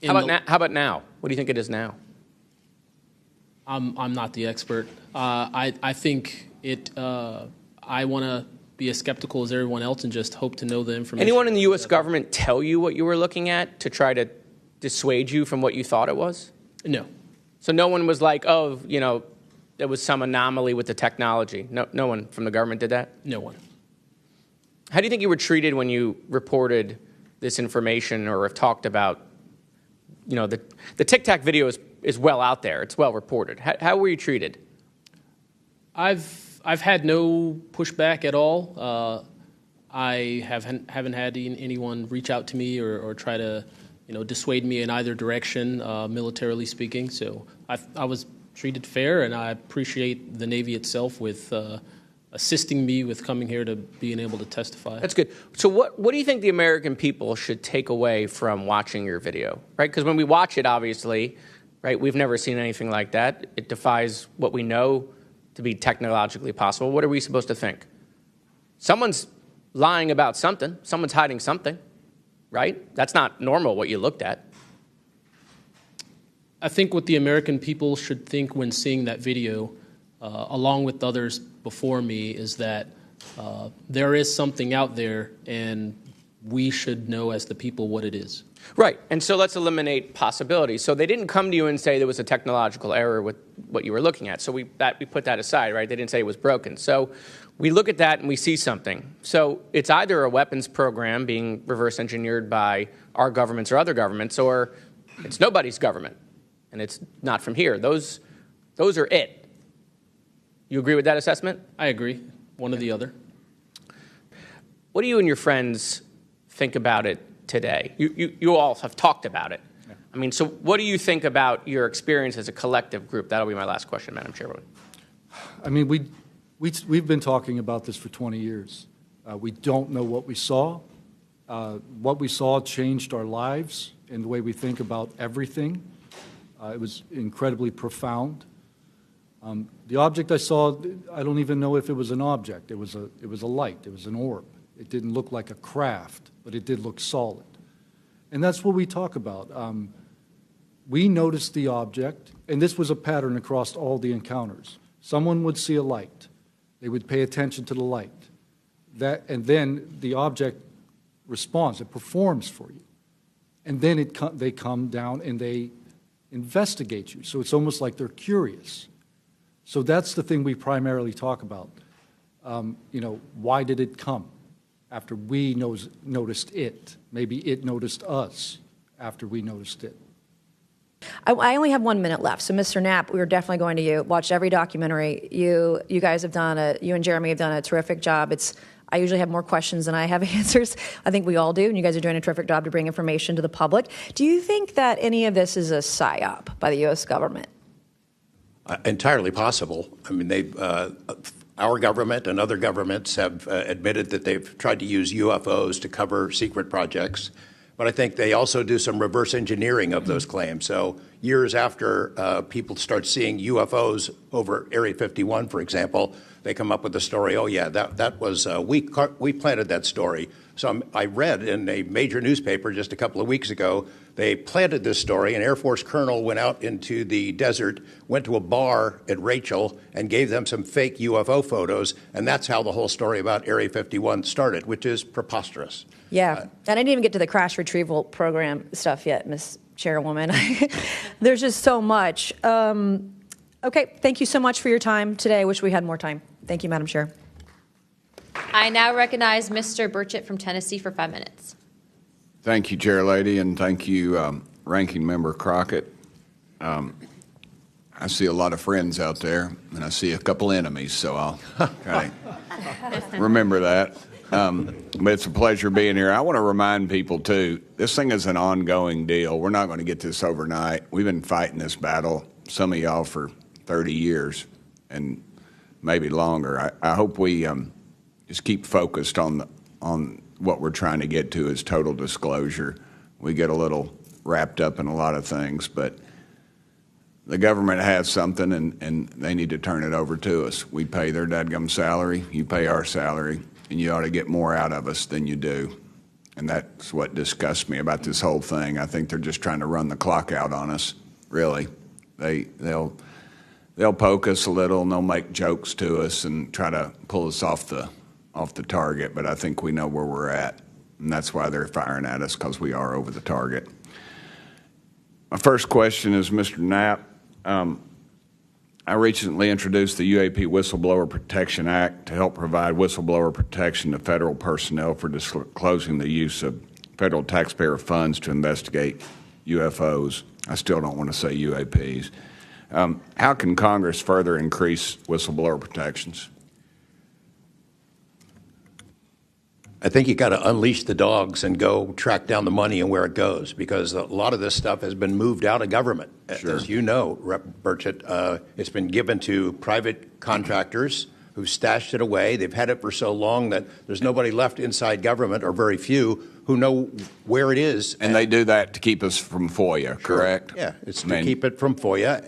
K: How about now? What do you think it is now?
D: I'm not the expert. I think it. I want to be as skeptical as everyone else and just hope to know the information.
K: Anyone in the U.S. government tell you what you were looking at to try to dissuade you from what you thought it was?
D: No.
K: So no one was like, oh, there was some anomaly with the technology. No one from the government did that?
D: No one.
K: How do you think you were treated when you reported this information or have talked about, the Tic Tac video is well out there. It's well reported. How were you treated?
D: I've had no pushback at all. I haven't had anyone reach out to me or try to, dissuade me in either direction, militarily speaking. So I was treated fair, and I appreciate the Navy itself with assisting me with coming here to being able to testify.
K: That's good. So what do you think the American people should take away from watching your video, right? Because when we watch it, obviously, right, we've never seen anything like that. It defies what we know to be technologically possible. What are we supposed to think? Someone's lying about something. Someone's hiding something, right? That's not normal what you looked at.
D: I think what the American people should think when seeing that video, along with others before me, is that there is something out there, and we should know as the people what it is.
K: Right, and so let's eliminate possibilities. So they didn't come to you and say there was a technological error with what you were looking at. So we put that aside, right? They didn't say it was broken. So we look at that and we see something. So it's either a weapons program being reverse engineered by our governments or other governments, or it's nobody's government, and it's not from here. Those are it. You agree with that assessment?
D: I agree. One or the other.
K: What do you and your friends think about it today? You all have talked about it. Yeah. I mean, so what do you think about your experience as a collective group? That'll be my last question, Madam Chairwoman.
C: I mean, we've been talking about this for 20 years. We don't know what we saw. What we saw changed our lives and the way we think about everything. It was incredibly profound. The object I saw, I don't even know if it was an object. It was a light. It was an orb. It didn't look like a craft, but it did look solid. And that's what we talk about. We noticed the object, and this was a pattern across all the encounters. Someone would see a light. They would pay attention to the light. And then the object responds. It performs for you. And then they come down and they investigate you. So it's almost like they're curious. So that's the thing we primarily talk about. Why did it come after we noticed it? Maybe it noticed us after we noticed it.
L: I only have 1 minute left, so Mr. Knapp, we are definitely going to watch every documentary. You guys have you and Jeremy have done a terrific job. I usually have more questions than I have answers. I think we all do, and you guys are doing a terrific job to bring information to the public. Do you think that any of this is a psyop by the U.S. government?
E: Entirely possible. I mean, our government and other governments have admitted that they've tried to use UFOs to cover secret projects. But I think they also do some reverse engineering of those claims. So years after people start seeing UFOs over Area 51, for example, they come up with the story, oh, yeah, that was, we planted that story. So I read in a major newspaper just a couple of weeks ago, they planted this story. An Air Force colonel went out into the desert, went to a bar at Rachel, and gave them some fake UFO photos. And that's how the whole story about Area 51 started, which is preposterous.
L: Yeah, and I didn't even get to the crash retrieval program stuff yet, Ms. Chairwoman. There's just so much. Okay, thank you so much for your time today. I wish we had more time. Thank you, Madam Chair.
B: I now recognize Mr. Burchett from Tennessee for 5 minutes.
M: Thank you, Chair Lady, and thank you, Ranking Member Crockett. I see a lot of friends out there, and I see a couple enemies, so I'll kind of remember that. But it's a pleasure being here. I want to remind people, too, this thing is an ongoing deal. We're not going to get this overnight. We've been fighting this battle, some of y'all, for 30 years and maybe longer. I hope we just keep focused on what we're trying to get to is total disclosure. We get a little wrapped up in a lot of things, but the government has something, and they need to turn it over to us. We pay their dadgum salary, you pay our salary, and you ought to get more out of us than you do. And that's what disgusts me about this whole thing. I think they're just trying to run the clock out on us, really. They'll poke us a little, and they'll make jokes to us and try to pull us off the target, but I think we know where we're at, and that's why they're firing at us, because we are over the target. My first question is, Mr. Knapp, I recently introduced the UAP Whistleblower Protection Act to help provide whistleblower protection to federal personnel for disclosing the use of federal taxpayer funds to investigate UFOs. I still don't want to say UAPs. How can Congress further increase whistleblower protections?
E: I think you got to unleash the dogs and go track down the money and where it goes, because a lot of this stuff has been moved out of government.
M: Sure.
E: As you know, Rep. Burchett, it's been given to private contractors who've stashed it away. They've had it for so long that there's nobody left inside government, or very few, who know where it is.
M: And they do that to keep us from FOIA, correct?
E: Yeah, it's to keep it from FOIA.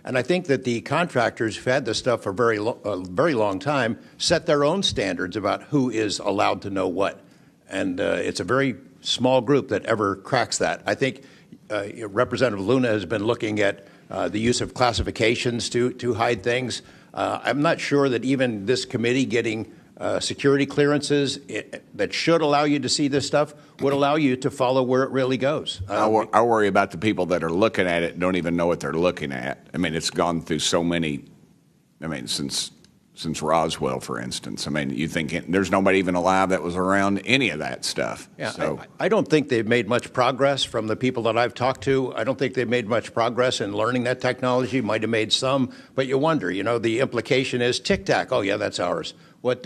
E: And I think that the contractors who've had this stuff for a very long time set their own standards about who is allowed to know what. And it's a very small group that ever cracks that. I think Representative Luna has been looking at the use of classifications to hide things. I'm not sure that even this committee getting security clearances that should allow you to see this stuff would allow you to follow where it really goes.
M: I worry about the people that are looking at it and don't even know what they're looking at. I mean, it's gone through so many, since Roswell, for instance. I mean, you think there's nobody even alive that was around any of that stuff.
E: Yeah,
M: so.
E: I don't think they've made much progress from the people that I've talked to. I don't think they've made much progress in learning that technology. Might have made some, but you wonder, the implication is tic-tac. Oh, yeah, that's ours. What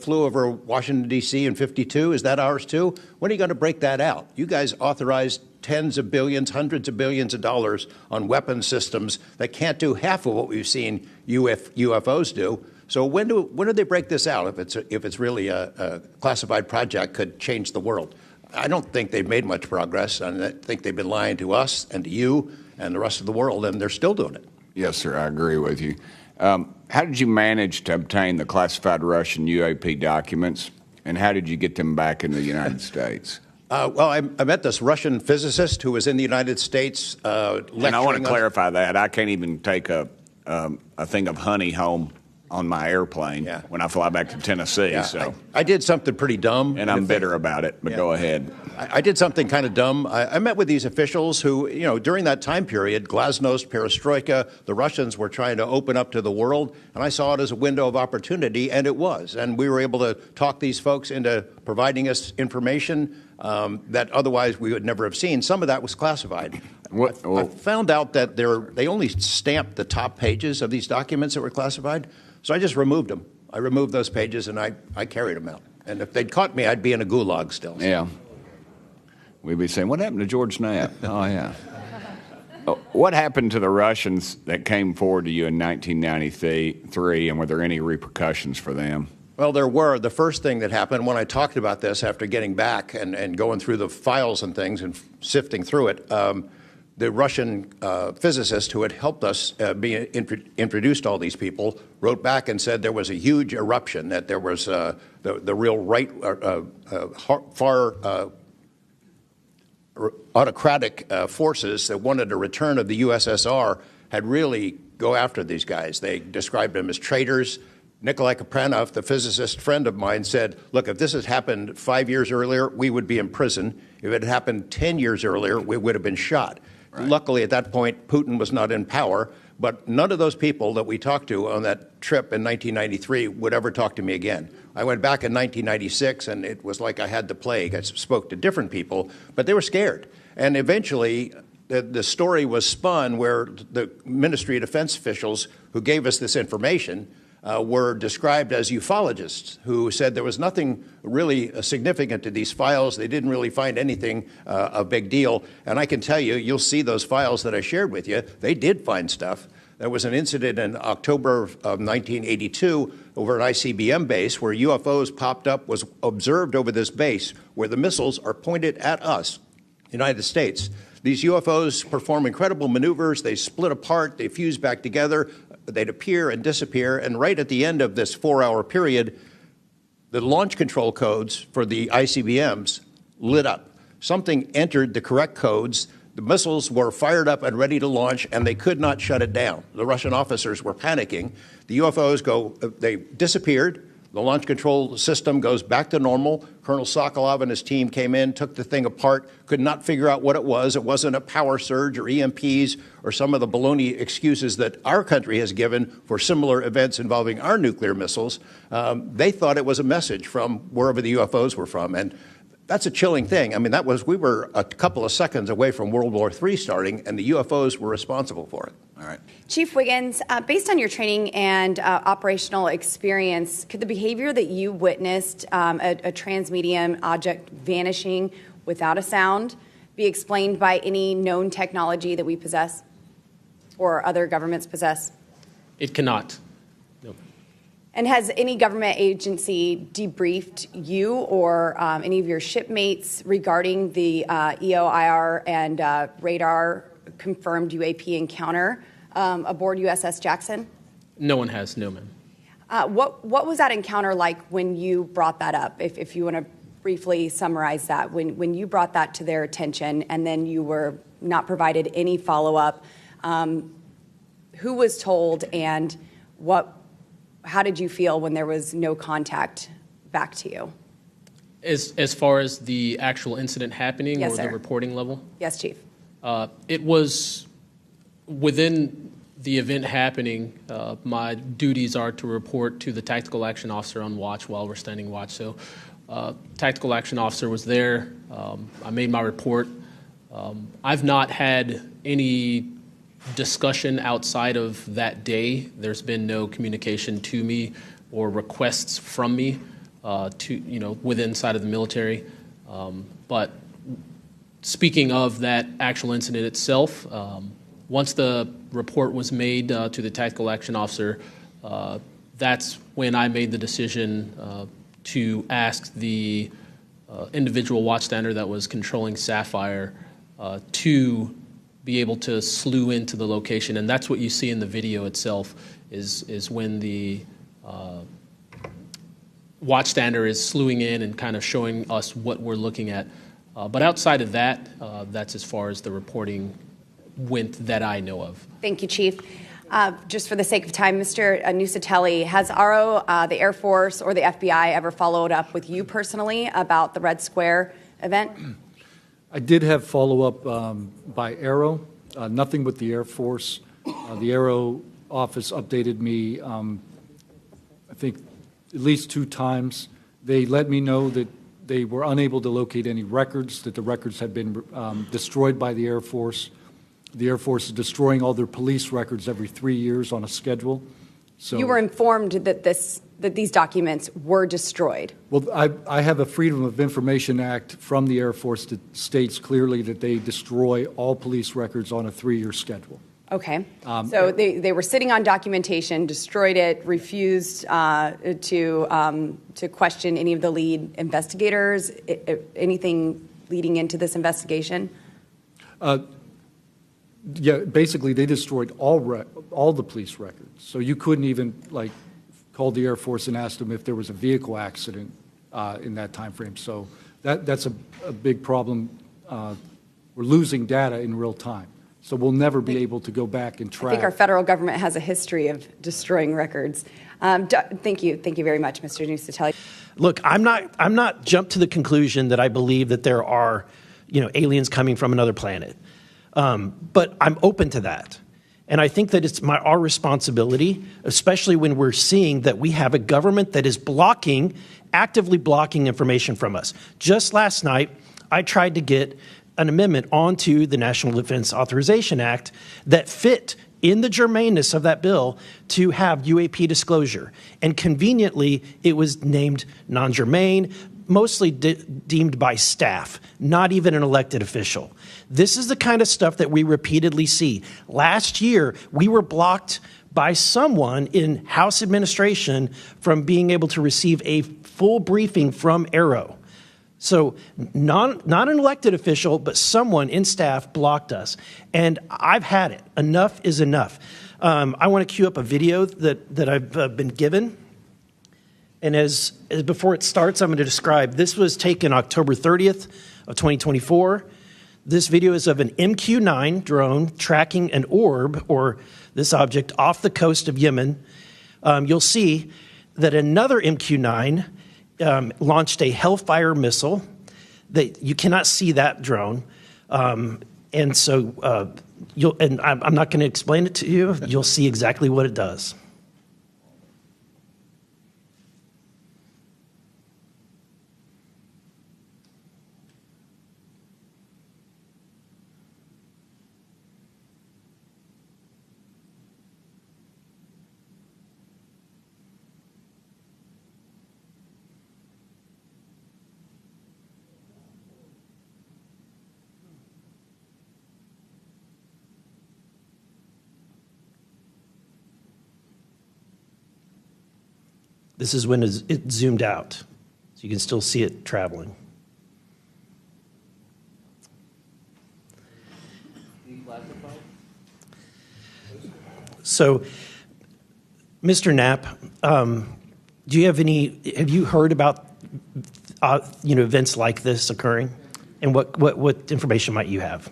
E: flew over Washington, D.C. in '52, is that ours too? When are you going to break that out? You guys authorized tens of billions, hundreds of billions of dollars on weapon systems that can't do half of what we've seen UFOs do. So when do they break this out? If it's really a classified project, could change the world. I don't think they've made much progress, and I think they've been lying to us and to you and the rest of the world, and they're still doing it.
M: Yes, sir, I agree with you. How did you manage to obtain the classified Russian UAP documents, and how did you get them back in the United States?
E: Well, I met this Russian physicist who was in the United States lecturing.
M: And I want to clarify that. I can't even take a thing of honey home on my airplane when I fly back to Tennessee.
E: Yeah,
M: So
E: I did something pretty dumb.
M: And I'm bitter about it, but go ahead.
E: I did something kind of dumb. I met with these officials who, during that time period, glasnost, perestroika, the Russians were trying to open up to the world, and I saw it as a window of opportunity, and it was. And we were able to talk these folks into providing us information that otherwise we would never have seen. Some of that was classified. I found out that they only stamped the top pages of these documents that were classified, so I just removed them. I removed those pages, and I carried them out. And if they'd caught me, I'd be in a gulag still.
M: Yeah. We'd be saying, what happened to George Knapp? Oh, yeah. What happened to the Russians that came forward to you in 1993, and were there any repercussions for them?
E: Well, there were. The first thing that happened when I talked about this after getting back and going through the files and things and sifting through it, the Russian physicist who had helped us be introduced all these people wrote back and said there was a huge eruption, that there was the real right, far autocratic forces that wanted a return of the USSR had really go after these guys. They described them as traitors. Nikolai Kapranov, the physicist friend of mine, said, look, if this had happened 5 years earlier, we would be in prison. If it had happened 10 years earlier, we would have been shot. Right. Luckily, at that point, Putin was not in power, but none of those people that we talked to on that trip in 1993 would ever talk to me again. I went back in 1996, and it was like I had the plague. I spoke to different people, but they were scared. And eventually, the story was spun where the Ministry of Defense officials who gave us this information were described as ufologists who said there was nothing really significant to these files. They didn't really find anything a big deal. And I can tell you, you'll see those files that I shared with you. They did find stuff. There was an incident in October of 1982 over an ICBM base where UFOs popped up, was observed over this base where the missiles are pointed at us, United States. These UFOs perform incredible maneuvers. They split apart. They fuse back together. They'd appear and disappear. And right at the end of this 4-hour period, the launch control codes for the ICBMs lit up. Something entered the correct codes. The missiles were fired up and ready to launch, and they could not shut it down. The Russian officers were panicking. The UFOs they disappeared. The launch control system goes back to normal. Colonel Sokolov and his team came in, took the thing apart, could not figure out what it was. It wasn't a power surge or EMPs or some of the baloney excuses that our country has given for similar events involving our nuclear missiles. They thought it was a message from wherever the UFOs were from. And that's a chilling thing. I mean, we were a couple of seconds away from World War III starting, and the UFOs were responsible for it.
M: All right.
N: Chief Wiggins, based on your training and operational experience, could the behavior that you witnessed, a transmedium object vanishing without a sound, be explained by any known technology that we possess or other governments possess?
D: It cannot. No.
N: And has any government agency debriefed you or any of your shipmates regarding the EOIR and radar confirmed UAP encounter aboard USS Jackson?
D: No one has, no, ma'am.
N: What was that encounter like when you brought that up? If you want to briefly summarize that, when you brought that to their attention and then you were not provided any follow-up, who was told and how did you feel when there was no contact back to you?
D: As far as the actual incident happening,
N: yes,
D: or
N: sir.
D: the reporting level?
N: Yes, Chief.
D: It was within the event happening. My duties are to report to the tactical action officer on watch while we're standing watch. So tactical action officer was there. I made my report. I've not had any discussion outside of that day. There's been no communication to me or requests from me within inside of the military. But speaking of that actual incident itself, once the report was made to the tactical action officer, that's when I made the decision to ask the individual watchstander that was controlling Sapphire to be able to slew into the location. And that's what you see in the video itself is when the watchstander is slewing in and kind of showing us what we're looking at. But outside of that, that's as far as the reporting went that I know of.
N: Thank you, Chief. Just for the sake of time, Mr. Nusatelli, has RO, the Air Force, or the FBI ever followed up with you personally about the Red Square event?
C: I did have follow-up by Aero, nothing with the Air Force. The Aero office updated me, I think, at least 2 times. They let me know that they were unable to locate any records, that the records had been destroyed by the Air Force. The Air Force is destroying all their police records every 3 years on a schedule. So
N: you were informed that these documents were destroyed.
C: Well, I have a Freedom of Information Act from the Air Force that states clearly that they destroy all police records on a 3-year schedule.
N: Okay. So they were sitting on documentation, destroyed it, refused to question any of the lead investigators, anything leading into this investigation?
C: Yeah, basically they destroyed all the police records. So you couldn't even call the Air Force and ask them if there was a vehicle accident in that time frame. So that's a big problem. We're losing data in real time. So we'll never be able to go back and track.
N: I think our federal government has a history of destroying records. Thank you very much, Mr. Nusatelli.
O: Look, I'm not jumped to the conclusion that I believe that there are, aliens coming from another planet, but I'm open to that, and I think that it's our responsibility, especially when we're seeing that we have a government that is actively blocking information from us. Just last night, I tried to get an amendment onto the National Defense Authorization Act that fit in the germaneness of that bill to have UAP disclosure. And conveniently, it was named non-germane, mostly deemed by staff, not even an elected official. This is the kind of stuff that we repeatedly see. Last year, we were blocked by someone in House administration from being able to receive a full briefing from Aero. So not an elected official, but someone in staff blocked us. And I've had it. Enough is enough. I want to cue up a video that I've been given. And as before it starts, I'm going to describe. This was taken October 30th of 2024. This video is of an MQ-9 drone tracking an orb, or this object, off the coast of Yemen. You'll see that another MQ-9 launched a Hellfire missile. That you cannot see that drone, and so I'm not going to explain it to you. You'll see exactly what it does. This is when it zoomed out, so you can still see it traveling. So, Mr. Knapp, have you heard about events like this occurring? And what information might you have?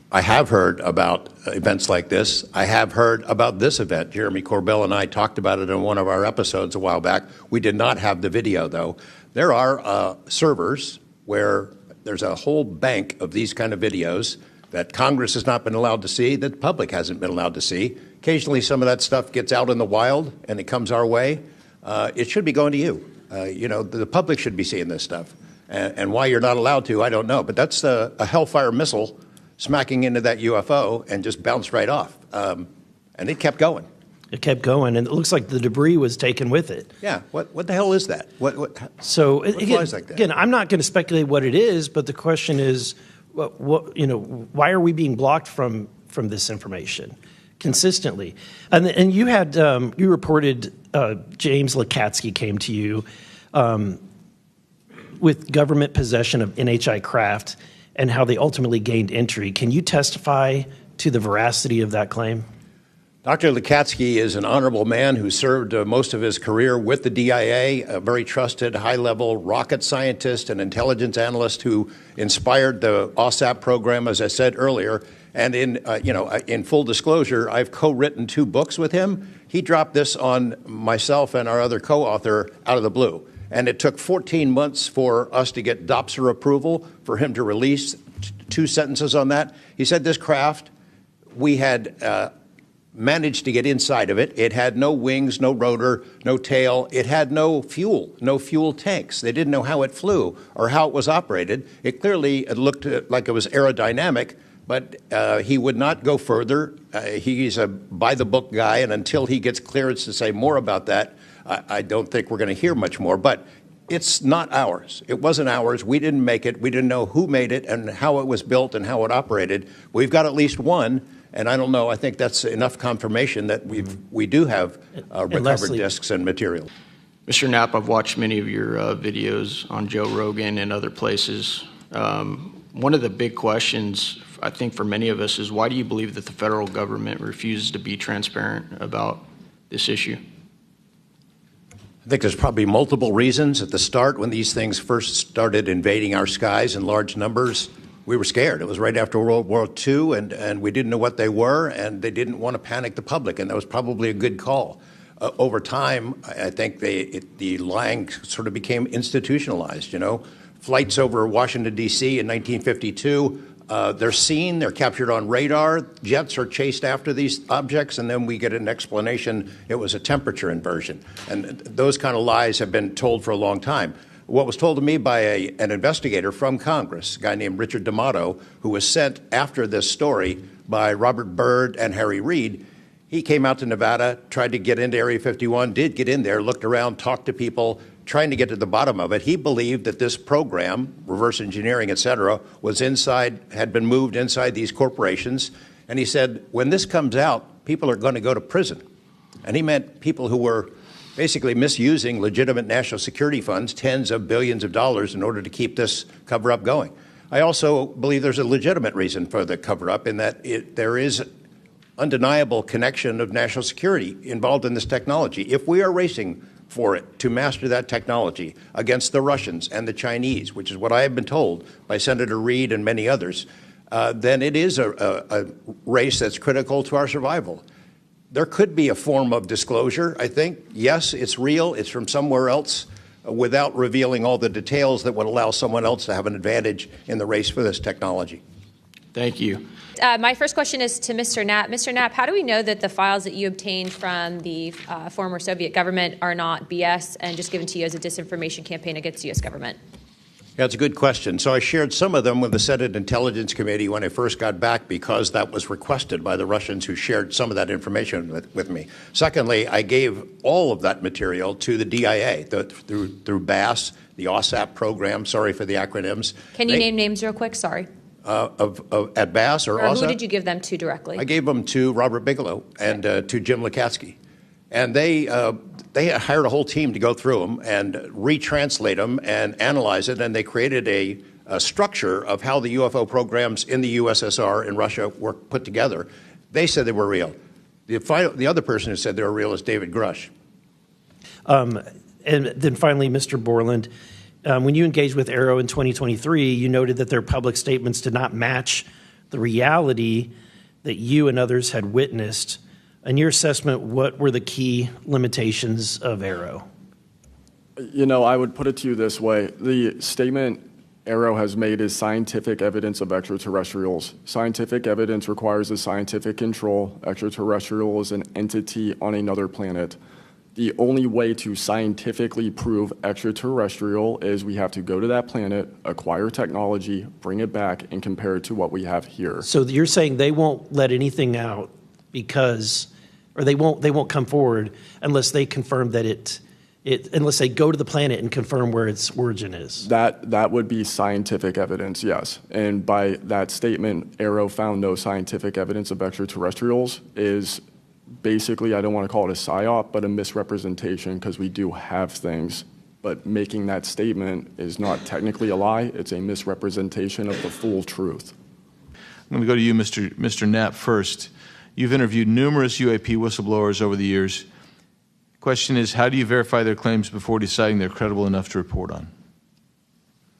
E: I have heard about events like this. I have heard about this event. Jeremy Corbell and I talked about it in one of our episodes a while back. We did not have the video, though. There are servers where there's a whole bank of these kind of videos that Congress has not been allowed to see, that the public hasn't been allowed to see. Occasionally, some of that stuff gets out in the wild, and it comes our way. It should be going to you. The public should be seeing this stuff. And why you're not allowed to, I don't know. But that's a Hellfire missile smacking into that UFO and just bounced right off. And it kept going.
O: It kept going, and it looks like the debris was taken with it.
E: Yeah. What the hell is that? What
O: flies
E: like that?
O: Again, I'm not going to speculate what it is, but the question is, why are we being blocked from this information consistently? And you had you reported James Lakatsky came to you with government possession of NHI craft and how they ultimately gained entry. Can you testify to the veracity of that claim?
E: Dr. Lukatsky is an honorable man who served most of his career with the DIA, a very trusted, high-level rocket scientist and intelligence analyst who inspired the OSAP program, as I said earlier. And in full disclosure, I've co-written 2 books with him. He dropped this on myself and our other co-author out of the blue. And it took 14 months for us to get DOPSR approval for him to release 2 sentences on that. He said this craft, we had managed to get inside of it. It had no wings, no rotor, no tail. It had no fuel tanks. They didn't know how it flew or how it was operated. It clearly looked like it was aerodynamic, but he would not go further. He's a by-the-book guy, and until he gets clearance to say more about that, I don't think we're going to hear much more. But it's not ours. It wasn't ours. We didn't make it. We didn't know who made it and how it was built and how it operated. We've got at least one. And I don't know, I think that's enough confirmation that we do have recovered discs and material.
P: Mr. Knapp, I've watched many of your videos on Joe Rogan and other places. One of the big questions, I think, for many of us is why do you believe that the federal government refuses to be transparent about this issue?
E: I think there's probably multiple reasons. At the start, when these things first started invading our skies in large numbers, we were scared. It was right after World War II, and we didn't know what they were, and they didn't want to panic the public, and that was probably a good call. Over time, I think the lying sort of became institutionalized, Flights over Washington, D.C. in 1952, they're seen, they're captured on radar, jets are chased after these objects, and then we get an explanation it was a temperature inversion. And those kind of lies have been told for a long time. What was told to me by an investigator from Congress, a guy named Richard D'Amato, who was sent after this story by Robert Byrd and Harry Reid, he came out to Nevada, tried to get into Area 51, did get in there, looked around, talked to people, trying to get to the bottom of it. He believed that this program, reverse engineering, et cetera, was inside, had been moved inside these corporations. And he said, when this comes out, people are going to go to prison. And he meant people who were basically misusing legitimate national security funds, tens of billions of dollars, in order to keep this cover-up going. I also believe there's a legitimate reason for the cover-up in that there is undeniable connection of national security involved in this technology. If we are racing for it to master that technology against the Russians and the Chinese, which is what I have been told by Senator Reid and many others, then it is a race that's critical to our survival. There could be a form of disclosure, I think. Yes, it's real. It's from somewhere else without revealing all the details that would allow someone else to have an advantage in the race for this technology.
P: Thank you.
B: My first question is to Mr. Knapp. Mr. Knapp, how do we know that the files that you obtained from the former Soviet government are not BS and just given to you as a disinformation campaign against the U.S. government?
E: Yeah, it's a good question. So I shared some of them with the Senate Intelligence Committee when I first got back because that was requested by the Russians who shared some of that information with me. Secondly, I gave all of that material to the DIA through BASS, the OSAP program. Sorry for the acronyms.
B: Can you name names real quick? Sorry.
E: At BASS or OSAP?
B: Who did you give them to directly?
E: I gave them to Robert Bigelow and to Jim Lukatsky. And they hired a whole team to go through them and retranslate them and analyze it, and they created a structure of how the UFO programs in the USSR and Russia were put together. They said they were real. The other person who said they were real is David Grush.
O: And then finally, Mr. Borland, when you engaged with Arrow in 2023, you noted that their public statements did not match the reality that you and others had witnessed. In your assessment, what were the key limitations of Arrow?
I: I would put it to you this way. The statement Arrow has made is scientific evidence of extraterrestrials. Scientific evidence requires a scientific control. Extraterrestrial is an entity on another planet. The only way to scientifically prove extraterrestrial is we have to go to that planet, acquire technology, bring it back, and compare it to what we have here.
O: So you're saying they won't let anything out because, or they won't come forward unless they confirm that unless they go to the planet and confirm where its origin is.
I: That would be scientific evidence, yes. And by that statement, Arrow found no scientific evidence of extraterrestrials is basically, I don't want to call it a psyop, but a misrepresentation because we do have things. But making that statement is not technically a lie. It's a misrepresentation of the full truth.
Q: I'm going to go to you, Mr. Knapp, first. You've interviewed numerous UAP whistleblowers over the years. The question is, how do you verify their claims before deciding they're credible enough to report on?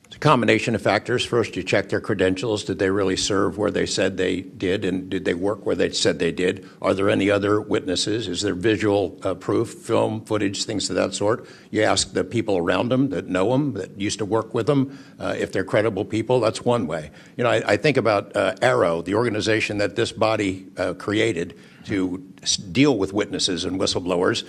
E: It's a combination of factors. First, you check their credentials. Did they really serve where they said they did, and did they work where they said they did? Are there any other witnesses? Is there visual proof, film, footage, things of that sort? You ask the people around them that know them, that used to work with them, if they're credible people. That's one way. You know, I think about ARROW, the organization that this body created to deal with witnesses and whistleblowers.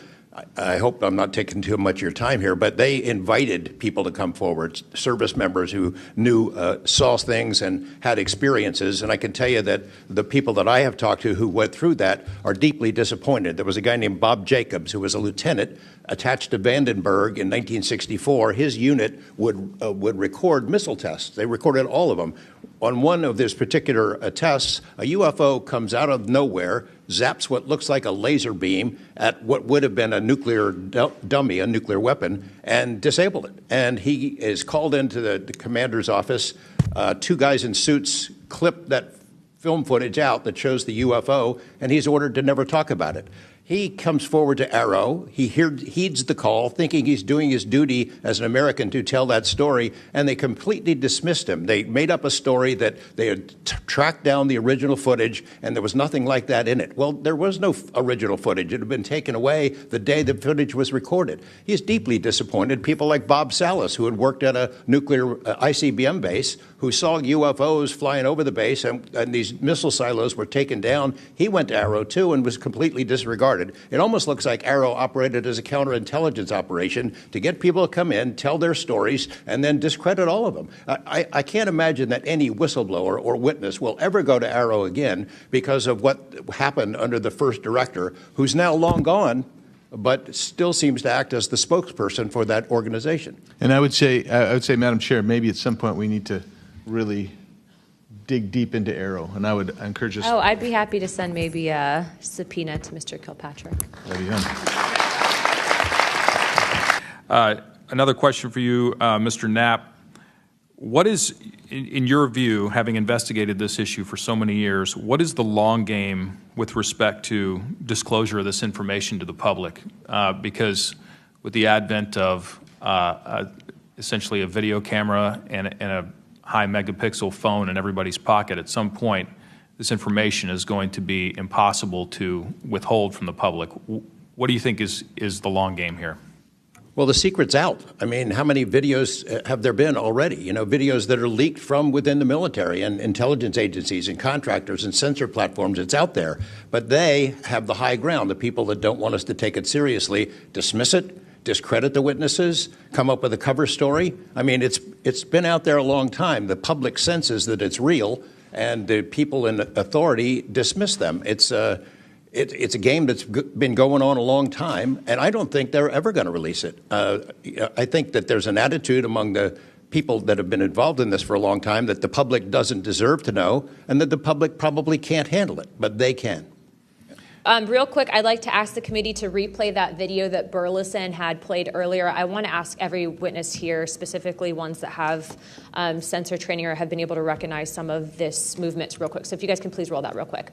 E: I hope I'm not taking too much of your time here, but they invited people to come forward, service members who knew, saw things and had experiences. And I can tell you that the people that I have talked to who went through that are deeply disappointed. There was a guy named Bob Jacobs who was a lieutenant attached to Vandenberg in 1964. His unit would record missile tests. They recorded all of them. On one of these particular tests, a UFO comes out of nowhere, zaps what looks like a laser beam at what would have been a nuclear dummy, a nuclear weapon, and disabled it. And he is called into the commander's office. Two guys in suits clip that film footage out that shows the UFO, and he's ordered to never talk about it. He comes forward to ARROW. He heeds the call, thinking he's doing his duty as an American to tell that story, and they completely dismissed him. They made up a story that they had tracked down the original footage, and there was nothing like that in it. Well, there was no original footage. It had been taken away the day the footage was recorded. He's deeply disappointed. People like Bob Salas, who had worked at a nuclear ICBM base, who saw UFOs flying over the base, and these missile silos were taken down. He went to ARROW, too, and was completely disregarded. It almost looks like ARROW operated as a counterintelligence operation to get people to come in, tell their stories, and then discredit all of them. I can't imagine that any whistleblower or witness will ever go to ARROW again because of what happened under the first director, who's now long gone, but still seems to act as the spokesperson for that organization.
Q: And I would say, Madam Chair, maybe at some point we need to really dig deep into ARROW, and I would encourage us.
B: Oh, I'd be happy to send maybe a subpoena to Mr. Kilpatrick.
R: Another question for you, Mr. Knapp. What is, in your view, having investigated this issue for so many years, what is the long game with respect to disclosure of this information to the public? Because with the advent of essentially a video camera and a high megapixel phone in everybody's pocket, at some point this information is going to be impossible to withhold from the public. What do you think is the long game here?
E: Well, the secret's out. I mean, how many videos have there been already? You know, videos that are leaked from within the military and intelligence agencies and contractors and sensor platforms. It's out there. But they have the high ground. The people that don't want us to take it seriously dismiss it, discredit the witnesses, come up with a cover story. I mean, it's been out there a long time. The public senses that it's real, and the people in authority dismiss them. It's a game that's been going on a long time, and I don't think they're ever going to release it. I think that there's an attitude among the people that have been involved in this for a long time that the public doesn't deserve to know, and that the public probably can't handle it, but they can.
B: Real quick, I'd like to ask the committee to replay that video that Burleson had played earlier. I want to ask every witness here, specifically ones that have sensor training or have been able to recognize some of this movement, real quick. So if you guys can please roll that real quick.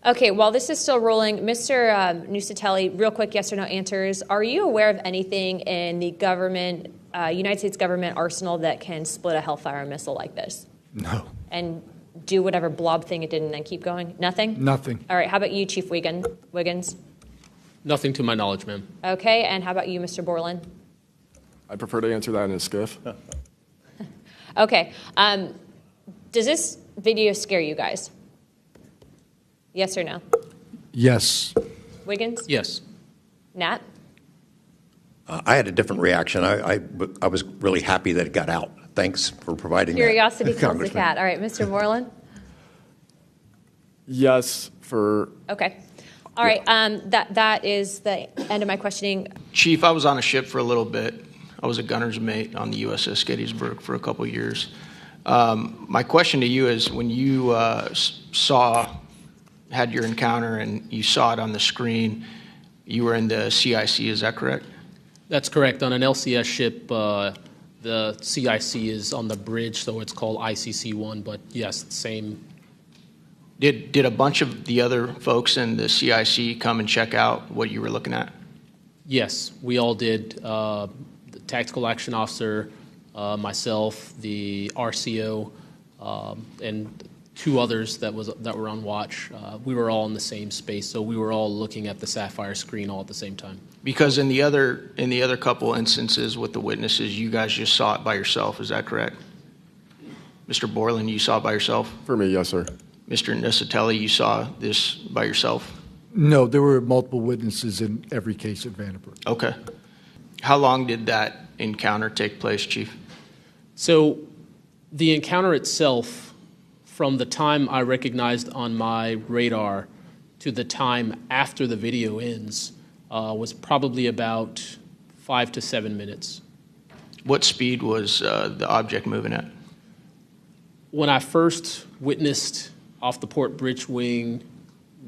B: Okay, while this is still rolling, Mr. Nusatelli, real quick yes or no answers. Are you aware of anything in the government, United States government arsenal that can split a Hellfire missile like this?
C: No.
B: And do whatever blob thing it did and then keep going? Nothing?
C: Nothing.
B: All right, how about you, Chief Wiggins?
D: Nothing to my knowledge, ma'am.
B: Okay, and how about you, Mr. Borland?
I: I prefer to answer that in a skiff.
B: Okay, does this video scare you guys? Yes or no?
C: Yes.
B: Wiggins?
D: Yes.
B: Nat?
E: I had a different reaction. I was really happy that it got out. Thanks for providing
B: Curiosity
E: that,
B: kills the cat. All right, Mr. Borland?
I: Yes, for...
B: Okay. All right, that is the end of my questioning.
P: Chief, I was on a ship for a little bit. I was a gunner's mate on the USS Gettysburg for a couple of years. My question to you is, when you had your encounter and you saw it on the screen, you were in the CIC, is that correct?
D: That's correct. On an LCS ship, the CIC is on the bridge, so it's called ICC-1, but yes, same.
P: Did a bunch of the other folks in the CIC come and check out what you were looking at?
D: Yes, we all did. The tactical action officer, myself, the RCO, and two others that were on watch. We were all in the same space, so we were all looking at the Sapphire screen all at the same time.
P: Because in the other couple instances with the witnesses, you guys just saw it by yourself. Is that correct? Mr. Borland, you saw it by yourself?
F: For me, yes, sir.
P: Mr. Nusatelli, you saw this by yourself?
C: No, there were multiple witnesses in every case at Vandenberg.
P: Okay. How long did that encounter take place, Chief?
D: So the encounter itself, from the time I recognized on my radar to the time after the video ends, was probably about 5 to 7 minutes.
P: What speed was the object moving at?
D: When I first witnessed off the port bridge wing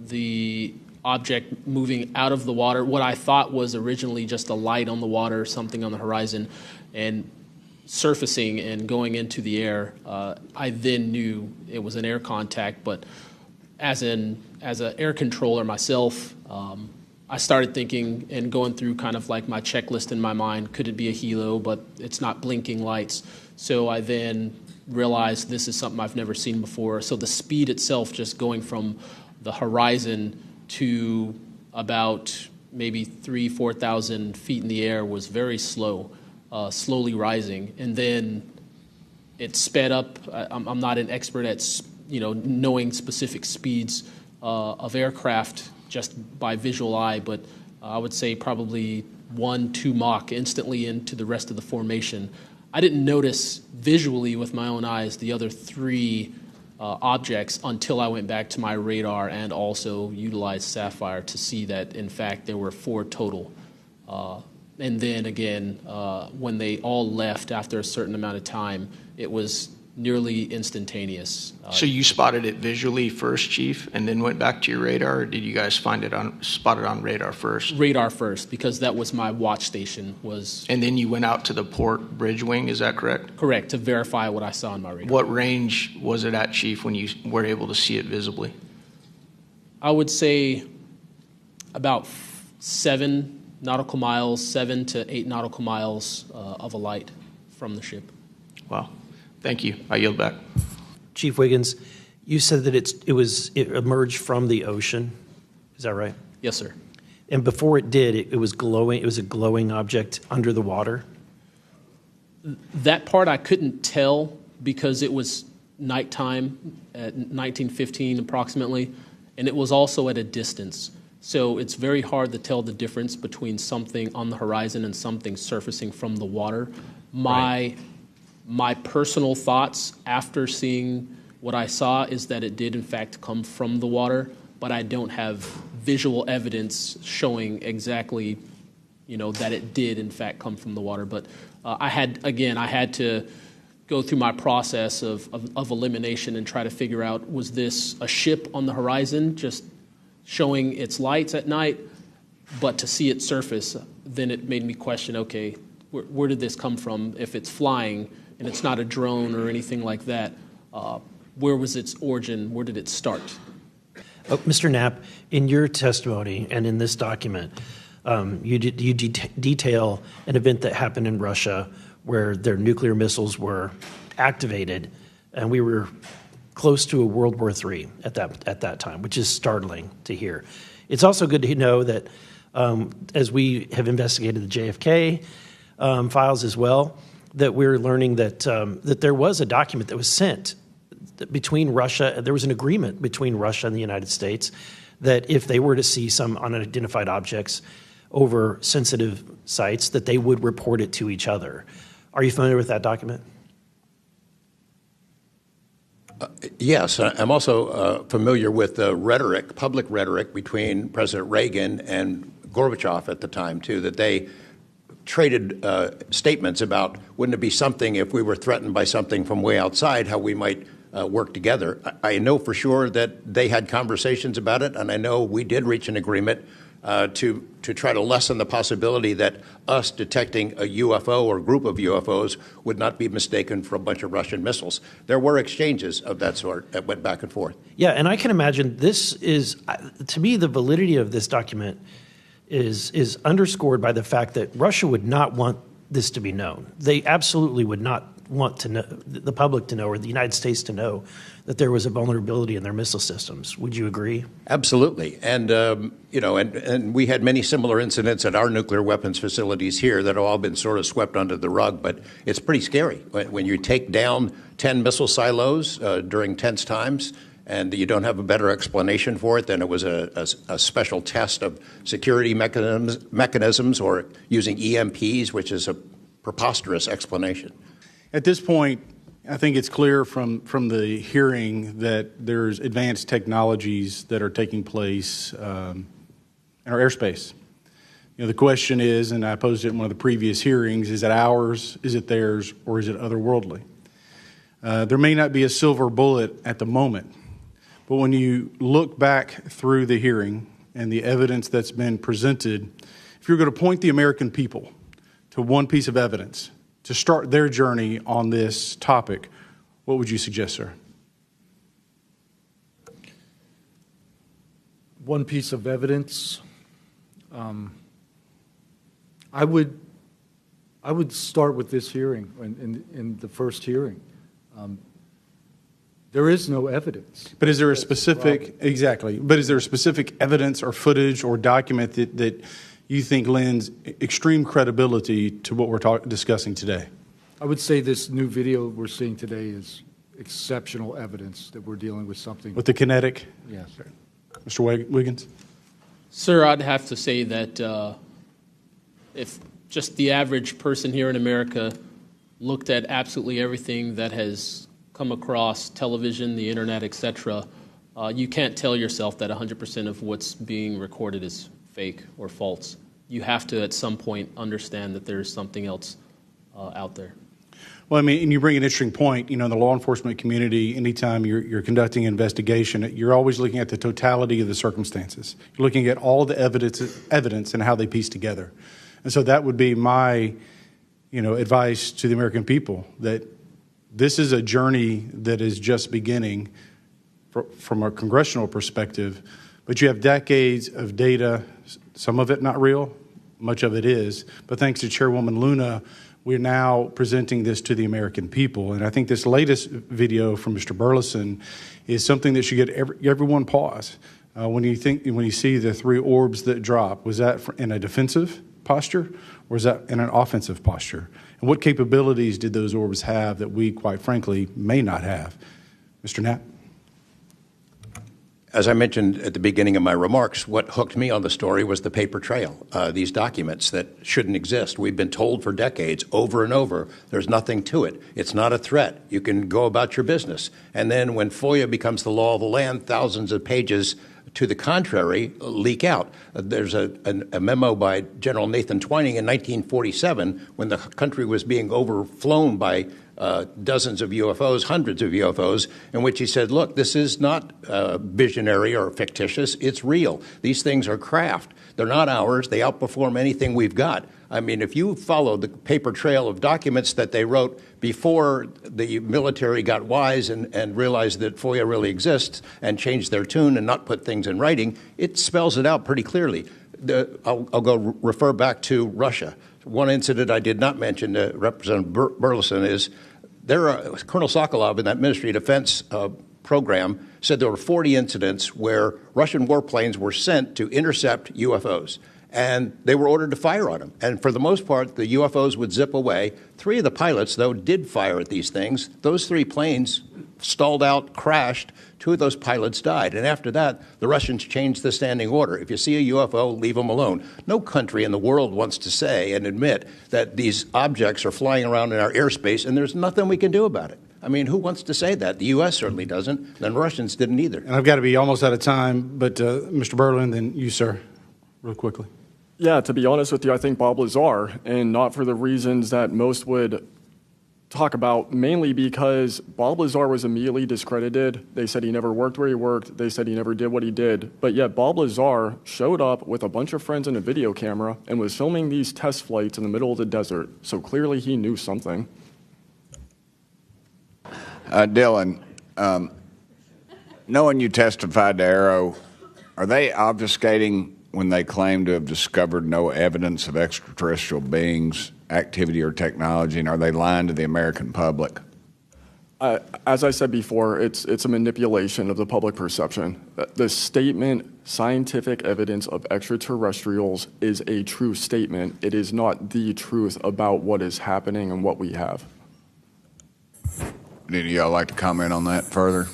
D: the object moving out of the water, what I thought was originally just a light on the water, something on the horizon, and surfacing and going into the air, I then knew it was an air contact. But as an air controller myself, I started thinking and going through kind of like my checklist in my mind. Could it be a helo? But it's not blinking lights. So I then realized this is something I've never seen before. So the speed itself, just going from the horizon to about maybe 4,000 feet in the air, was very slow, slowly rising. And then it sped up. I'm not an expert at knowing specific speeds of aircraft just by visual eye, but I would say probably 1-2 Mach instantly into the rest of the formation. I didn't notice visually with my own eyes the other 3 objects until I went back to my radar and also utilized Sapphire to see that, in fact, there were 4 total. And then again, when they all left after a certain amount of time, it was nearly instantaneous.
P: So you spotted it visually first, Chief, and then went back to your radar, or did you guys spot it on radar first?
D: Radar first, because that was my watch station. And
P: then you went out to the port bridge wing, is that correct?
D: Correct, to verify what I saw on my radar.
P: What range was it at, Chief, when you were able to see it visibly?
D: I would say about 7 nautical miles, 7 to 8 nautical miles of a light from the ship.
P: Wow. Thank you. I yield back.
O: Chief Wiggins, you said that it emerged from the ocean. Is that right?
D: Yes, sir.
O: And before it did, it was glowing. It was a glowing object under the water.
D: That part I couldn't tell because it was nighttime at 1915 approximately, and it was also at a distance. So it's very hard to tell the difference between something on the horizon and something surfacing from the water. My personal thoughts after seeing what I saw is that it did in fact come from the water, but I don't have visual evidence showing exactly, that it did in fact come from the water. But I had to go through my process of elimination and try to figure out, was this a ship on the horizon just showing its lights at night? But to see it surface, then it made me question, okay, where did this come from? If it's flying and it's not a drone or anything like that, where was its origin? Where did it start?
O: Mr. Knapp, in your testimony and in this document, you detail an event that happened in Russia where their nuclear missiles were activated, and we were close to a World War III at that time, which is startling to hear. It's also good to know that as we have investigated the JFK files as well, that we're learning that there was a document that was sent between Russia. There was an agreement between Russia and the United States that if they were to see some unidentified objects over sensitive sites, that they would report it to each other. Are you familiar with that document?
E: Yes, I'm also familiar with the rhetoric, public rhetoric between President Reagan and Gorbachev at the time, too, that they traded statements about wouldn't it be something if we were threatened by something from way outside, how we might work together. I know for sure that they had conversations about it, and I know we did reach an agreement to try to lessen the possibility that us detecting a UFO or group of UFOs would not be mistaken for a bunch of Russian missiles. There were exchanges of that sort that went back and forth.
O: Yeah, and I can imagine this is, to me, the validity of this document is underscored by the fact that Russia would not want this to be known. They absolutely would not want to know, the public to know, or the United States to know that there was a vulnerability in their missile systems. Would you agree?
E: Absolutely. And, and we had many similar incidents at our nuclear weapons facilities here that have all been sort of swept under the rug. But it's pretty scary when you take down 10 missile silos during tense times and you don't have a better explanation for it than it was a special test of security mechanisms or using EMPs, which is a preposterous explanation.
S: At this point, I think it's clear from the hearing that there's advanced technologies that are taking place in our airspace. You know, the question is, and I posed it in one of the previous hearings, is it ours, is it theirs, or is it otherworldly? There may not be a silver bullet at the moment, but when you look back through the hearing and the evidence that's been presented, if you're going to point the American people to one piece of evidence to start their journey on this topic, what would you suggest, sir?
C: One piece of evidence, I would start with this hearing, in the first hearing. There is no evidence.
S: But is there a specific, exactly, but is there a specific evidence or footage or document that you think lends extreme credibility to what we're discussing today?
C: I would say this new video we're seeing today is exceptional evidence that we're dealing with something.
S: With the kinetic?
C: Yes.
S: Mr. Wiggins?
D: Sir, I'd have to say that if just the average person here in America looked at absolutely everything that has come across television, the internet, etc., you can't tell yourself that 100% of what's being recorded is fake or false. You have to, at some point, understand that there's something else out there.
S: Well, I mean, and you bring an interesting point. You know, in the law enforcement community, anytime you're conducting an investigation, you're always looking at the totality of the circumstances. You're looking at all the evidence and how they piece together. And so that would be my, advice to the American people, that this is a journey that is just beginning from a congressional perspective, but you have decades of data, some of it not real, much of it is, but thanks to Chairwoman Luna, we're now presenting this to the American people. And I think this latest video from Mr. Burleson is something that should get everyone pause. When you see the three orbs that drop, was that in a defensive posture or was that in an offensive posture? And what capabilities did those orbs have that we, quite frankly, may not have? Mr. Knapp?
E: As I mentioned at the beginning of my remarks, what hooked me on the story was the paper trail, these documents that shouldn't exist. We've been told for decades, over and over, there's nothing to it. It's not a threat. You can go about your business. And then when FOIA becomes the law of the land, thousands of pages to the contrary leak out. There's a memo by General Nathan Twining in 1947 when the country was being overflown by dozens of UFOs, hundreds of UFOs, in which he said, look, this is not visionary or fictitious. It's real. These things are craft. They're not ours. They outperform anything we've got. I mean, if you follow the paper trail of documents that they wrote before the military got wise and realized that FOIA really exists and changed their tune and not put things in writing, it spells it out pretty clearly. I'll go refer back to Russia. One incident I did not mention to Representative Burleson is Colonel Sokolov in that Ministry of Defense program said there were 40 incidents where Russian warplanes were sent to intercept UFOs. And they were ordered to fire on them. And for the most part, the UFOs would zip away. 3 of the pilots, though, did fire at these things. Those 3 planes stalled out, crashed. 2 of those pilots died. And after that, the Russians changed the standing order. If you see a UFO, leave them alone. No country in the world wants to say and admit that these objects are flying around in our airspace, and there's nothing we can do about it. I mean, who wants to say that? The U.S. certainly doesn't. The Russians didn't either.
S: And I've got to be almost out of time, but Mr. Berlin, then you, sir, real quickly.
I: Yeah, to be honest with you, I think Bob Lazar, and not for the reasons that most would talk about, mainly because Bob Lazar was immediately discredited. They said he never worked where he worked. They said he never did what he did. But yet Bob Lazar showed up with a bunch of friends and a video camera and was filming these test flights in the middle of the desert. So clearly he knew something.
M: Dylan, knowing you testified to Arrow, are they obfuscating when they claim to have discovered no evidence of extraterrestrial beings, activity, or technology, and are they lying to the American public?
I: As I said before, it's a manipulation of the public perception. The statement, scientific evidence of extraterrestrials, is a true statement. It is not the truth about what is happening and what we have.
M: Any of y'all like to comment on that further?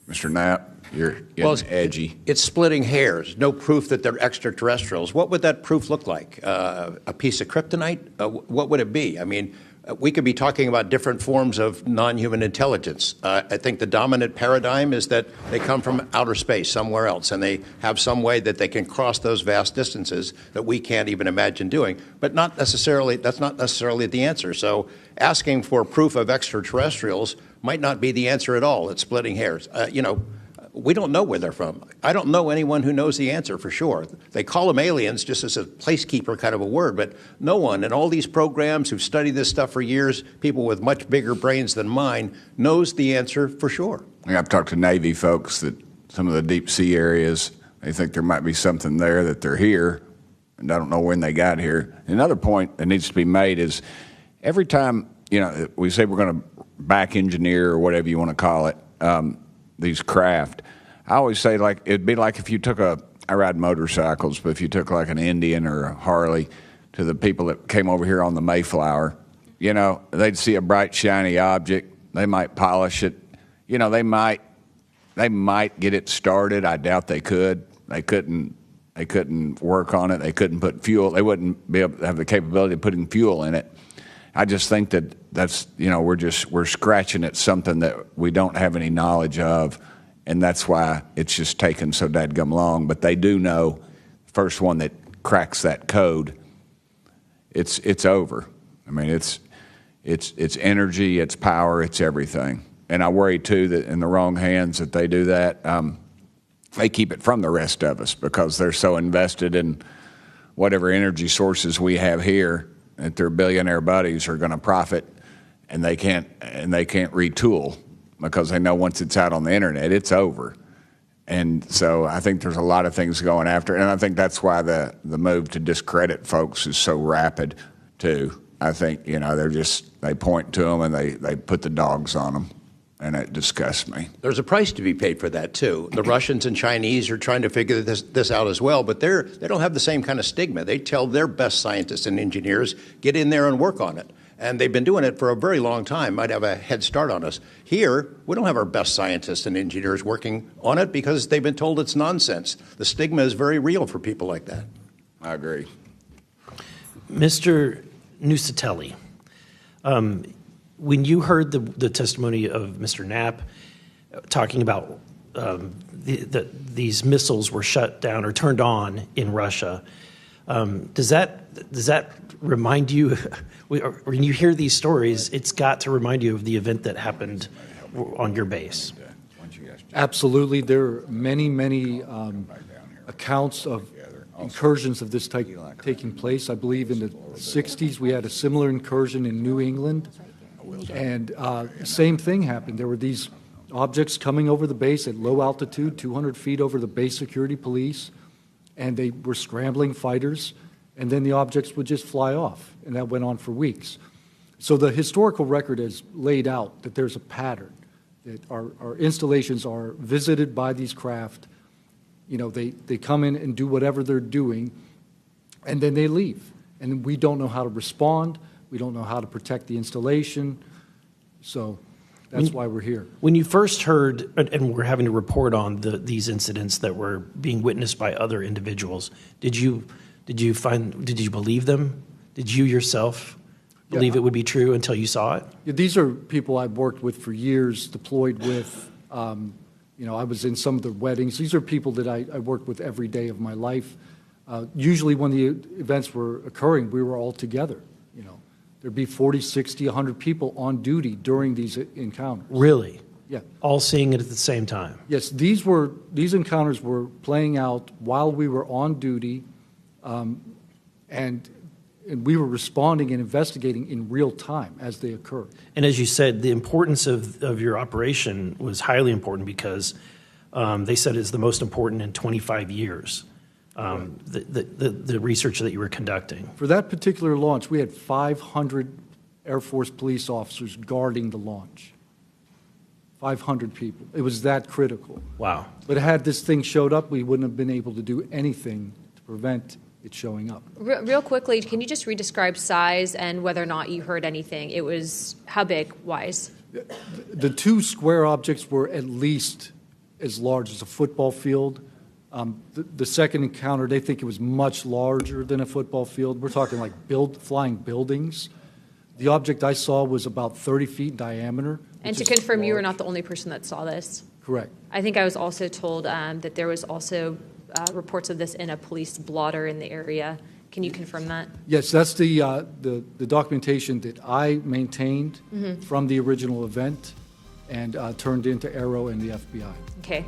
M: Mr. Knapp, you're getting edgy.
E: It's splitting hairs. No proof that they're extraterrestrials. What would that proof look like? A piece of kryptonite? What would it be? I mean, we could be talking about different forms of non-human intelligence. I think the dominant paradigm is that they come from outer space, somewhere else, and they have some way that they can cross those vast distances that we can't even imagine doing. But not necessarily. That's not necessarily the answer. So asking for proof of extraterrestrials might not be the answer at all. It's splitting hairs. We don't know where they're from. I don't know anyone who knows the answer for sure. They call them aliens just as a placekeeper kind of a word, but no one in all these programs who've studied this stuff for years, people with much bigger brains than mine, knows the answer for sure.
M: I've talked to Navy folks that some of the deep sea areas, they think there might be something there, that they're here, and I don't know when they got here. Another point that needs to be made is every time, we say we're going to back engineer or whatever you want to call it, these craft, I always say, like, it'd be like if you took I ride motorcycles, but if you took like an Indian or a Harley to the people that came over here on the Mayflower, they'd see a bright, shiny object. They might polish it. They might get it started. I doubt they could. They couldn't work on it. They couldn't put fuel. They wouldn't be able to have the capability of putting fuel in it. I just think that's we're scratching at something that we don't have any knowledge of, and that's why it's just taken so dadgum long. But they do know, the first one that cracks that code, it's over. I mean, it's energy, it's power, it's everything. And I worry too that in the wrong hands that they do that, they keep it from the rest of us because they're so invested in whatever energy sources we have here, that their billionaire buddies are going to profit, and they can't retool because they know once it's out on the internet, it's over. And so I think there's a lot of things going after it, and I think that's why the move to discredit folks is so rapid too. I think they point to them and they put the dogs on them, and it disgusts me.
E: There's a price to be paid for that too. The Russians and Chinese are trying to figure this out as well, but they don't have the same kind of stigma. They tell their best scientists and engineers, get in there and work on it. And they've been doing it for a very long time, might have a head start on us. Here, we don't have our best scientists and engineers working on it because they've been told it's nonsense. The stigma is very real for people like that.
M: I agree.
O: Mr. Nusatelli, when you heard the testimony of Mr. Knapp talking about these missiles were shut down or turned on in Russia, does that remind you, when you hear these stories, it's got to remind you of the event that happened on your base?
C: Absolutely. There are many accounts of incursions of this type taking place. I believe in the 60s we had a similar incursion in New England, and same thing happened. There were these objects coming over the base at low altitude, 200 feet over the base security police, and they were scrambling fighters, and then the objects would just fly off, and that went on for weeks. So the historical record has laid out that there's a pattern, that our installations are visited by these craft. They come in and do whatever they're doing, and then they leave. And we don't know how to respond. We don't know how to protect the installation. So that's why we're here.
O: When you first heard, and we're having to report on these incidents that were being witnessed by other individuals, did you believe them? Did you yourself believe it would be true until you saw it?
C: Yeah, these are people I've worked with for years, deployed with. I was in some of the weddings. These are people that I worked with every day of my life. Usually when the events were occurring, we were all together. There'd be 40, 60, 100 people on duty during these encounters.
O: Really?
C: Yeah.
O: All seeing it at the same time?
C: Yes, these encounters were playing out while we were on duty, and we were responding and investigating in real time as they occurred.
O: And as you said, the importance of your operation was highly important because they said it's the most important in 25 years, the research that you were conducting.
C: For that particular launch, we had 500 Air Force police officers guarding the launch. 500 people. It was that critical.
O: Wow.
C: But had this thing showed up, we wouldn't have been able to do anything to prevent it showing up.
B: Real quickly, can you just redescribe size and whether or not you heard anything? It was how big, wise?
C: The two square objects were at least as large as a football field. The second encounter, they think it was much larger than a football field. We're talking like flying buildings. The object I saw was about 30 feet in diameter.
B: And to confirm, you were not the only person that saw this?
C: Correct.
B: I think I was also told that there was also reports of this in a police blotter in the area. Can you confirm that?
C: Yes, that's the documentation that I maintained from the original event and turned into Arrow and the FBI.
B: Okay.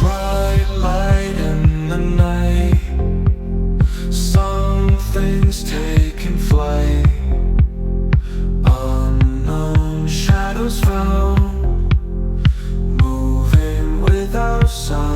T: Bright light in the night, something's taking flight, unknown shadows found, moving without sound.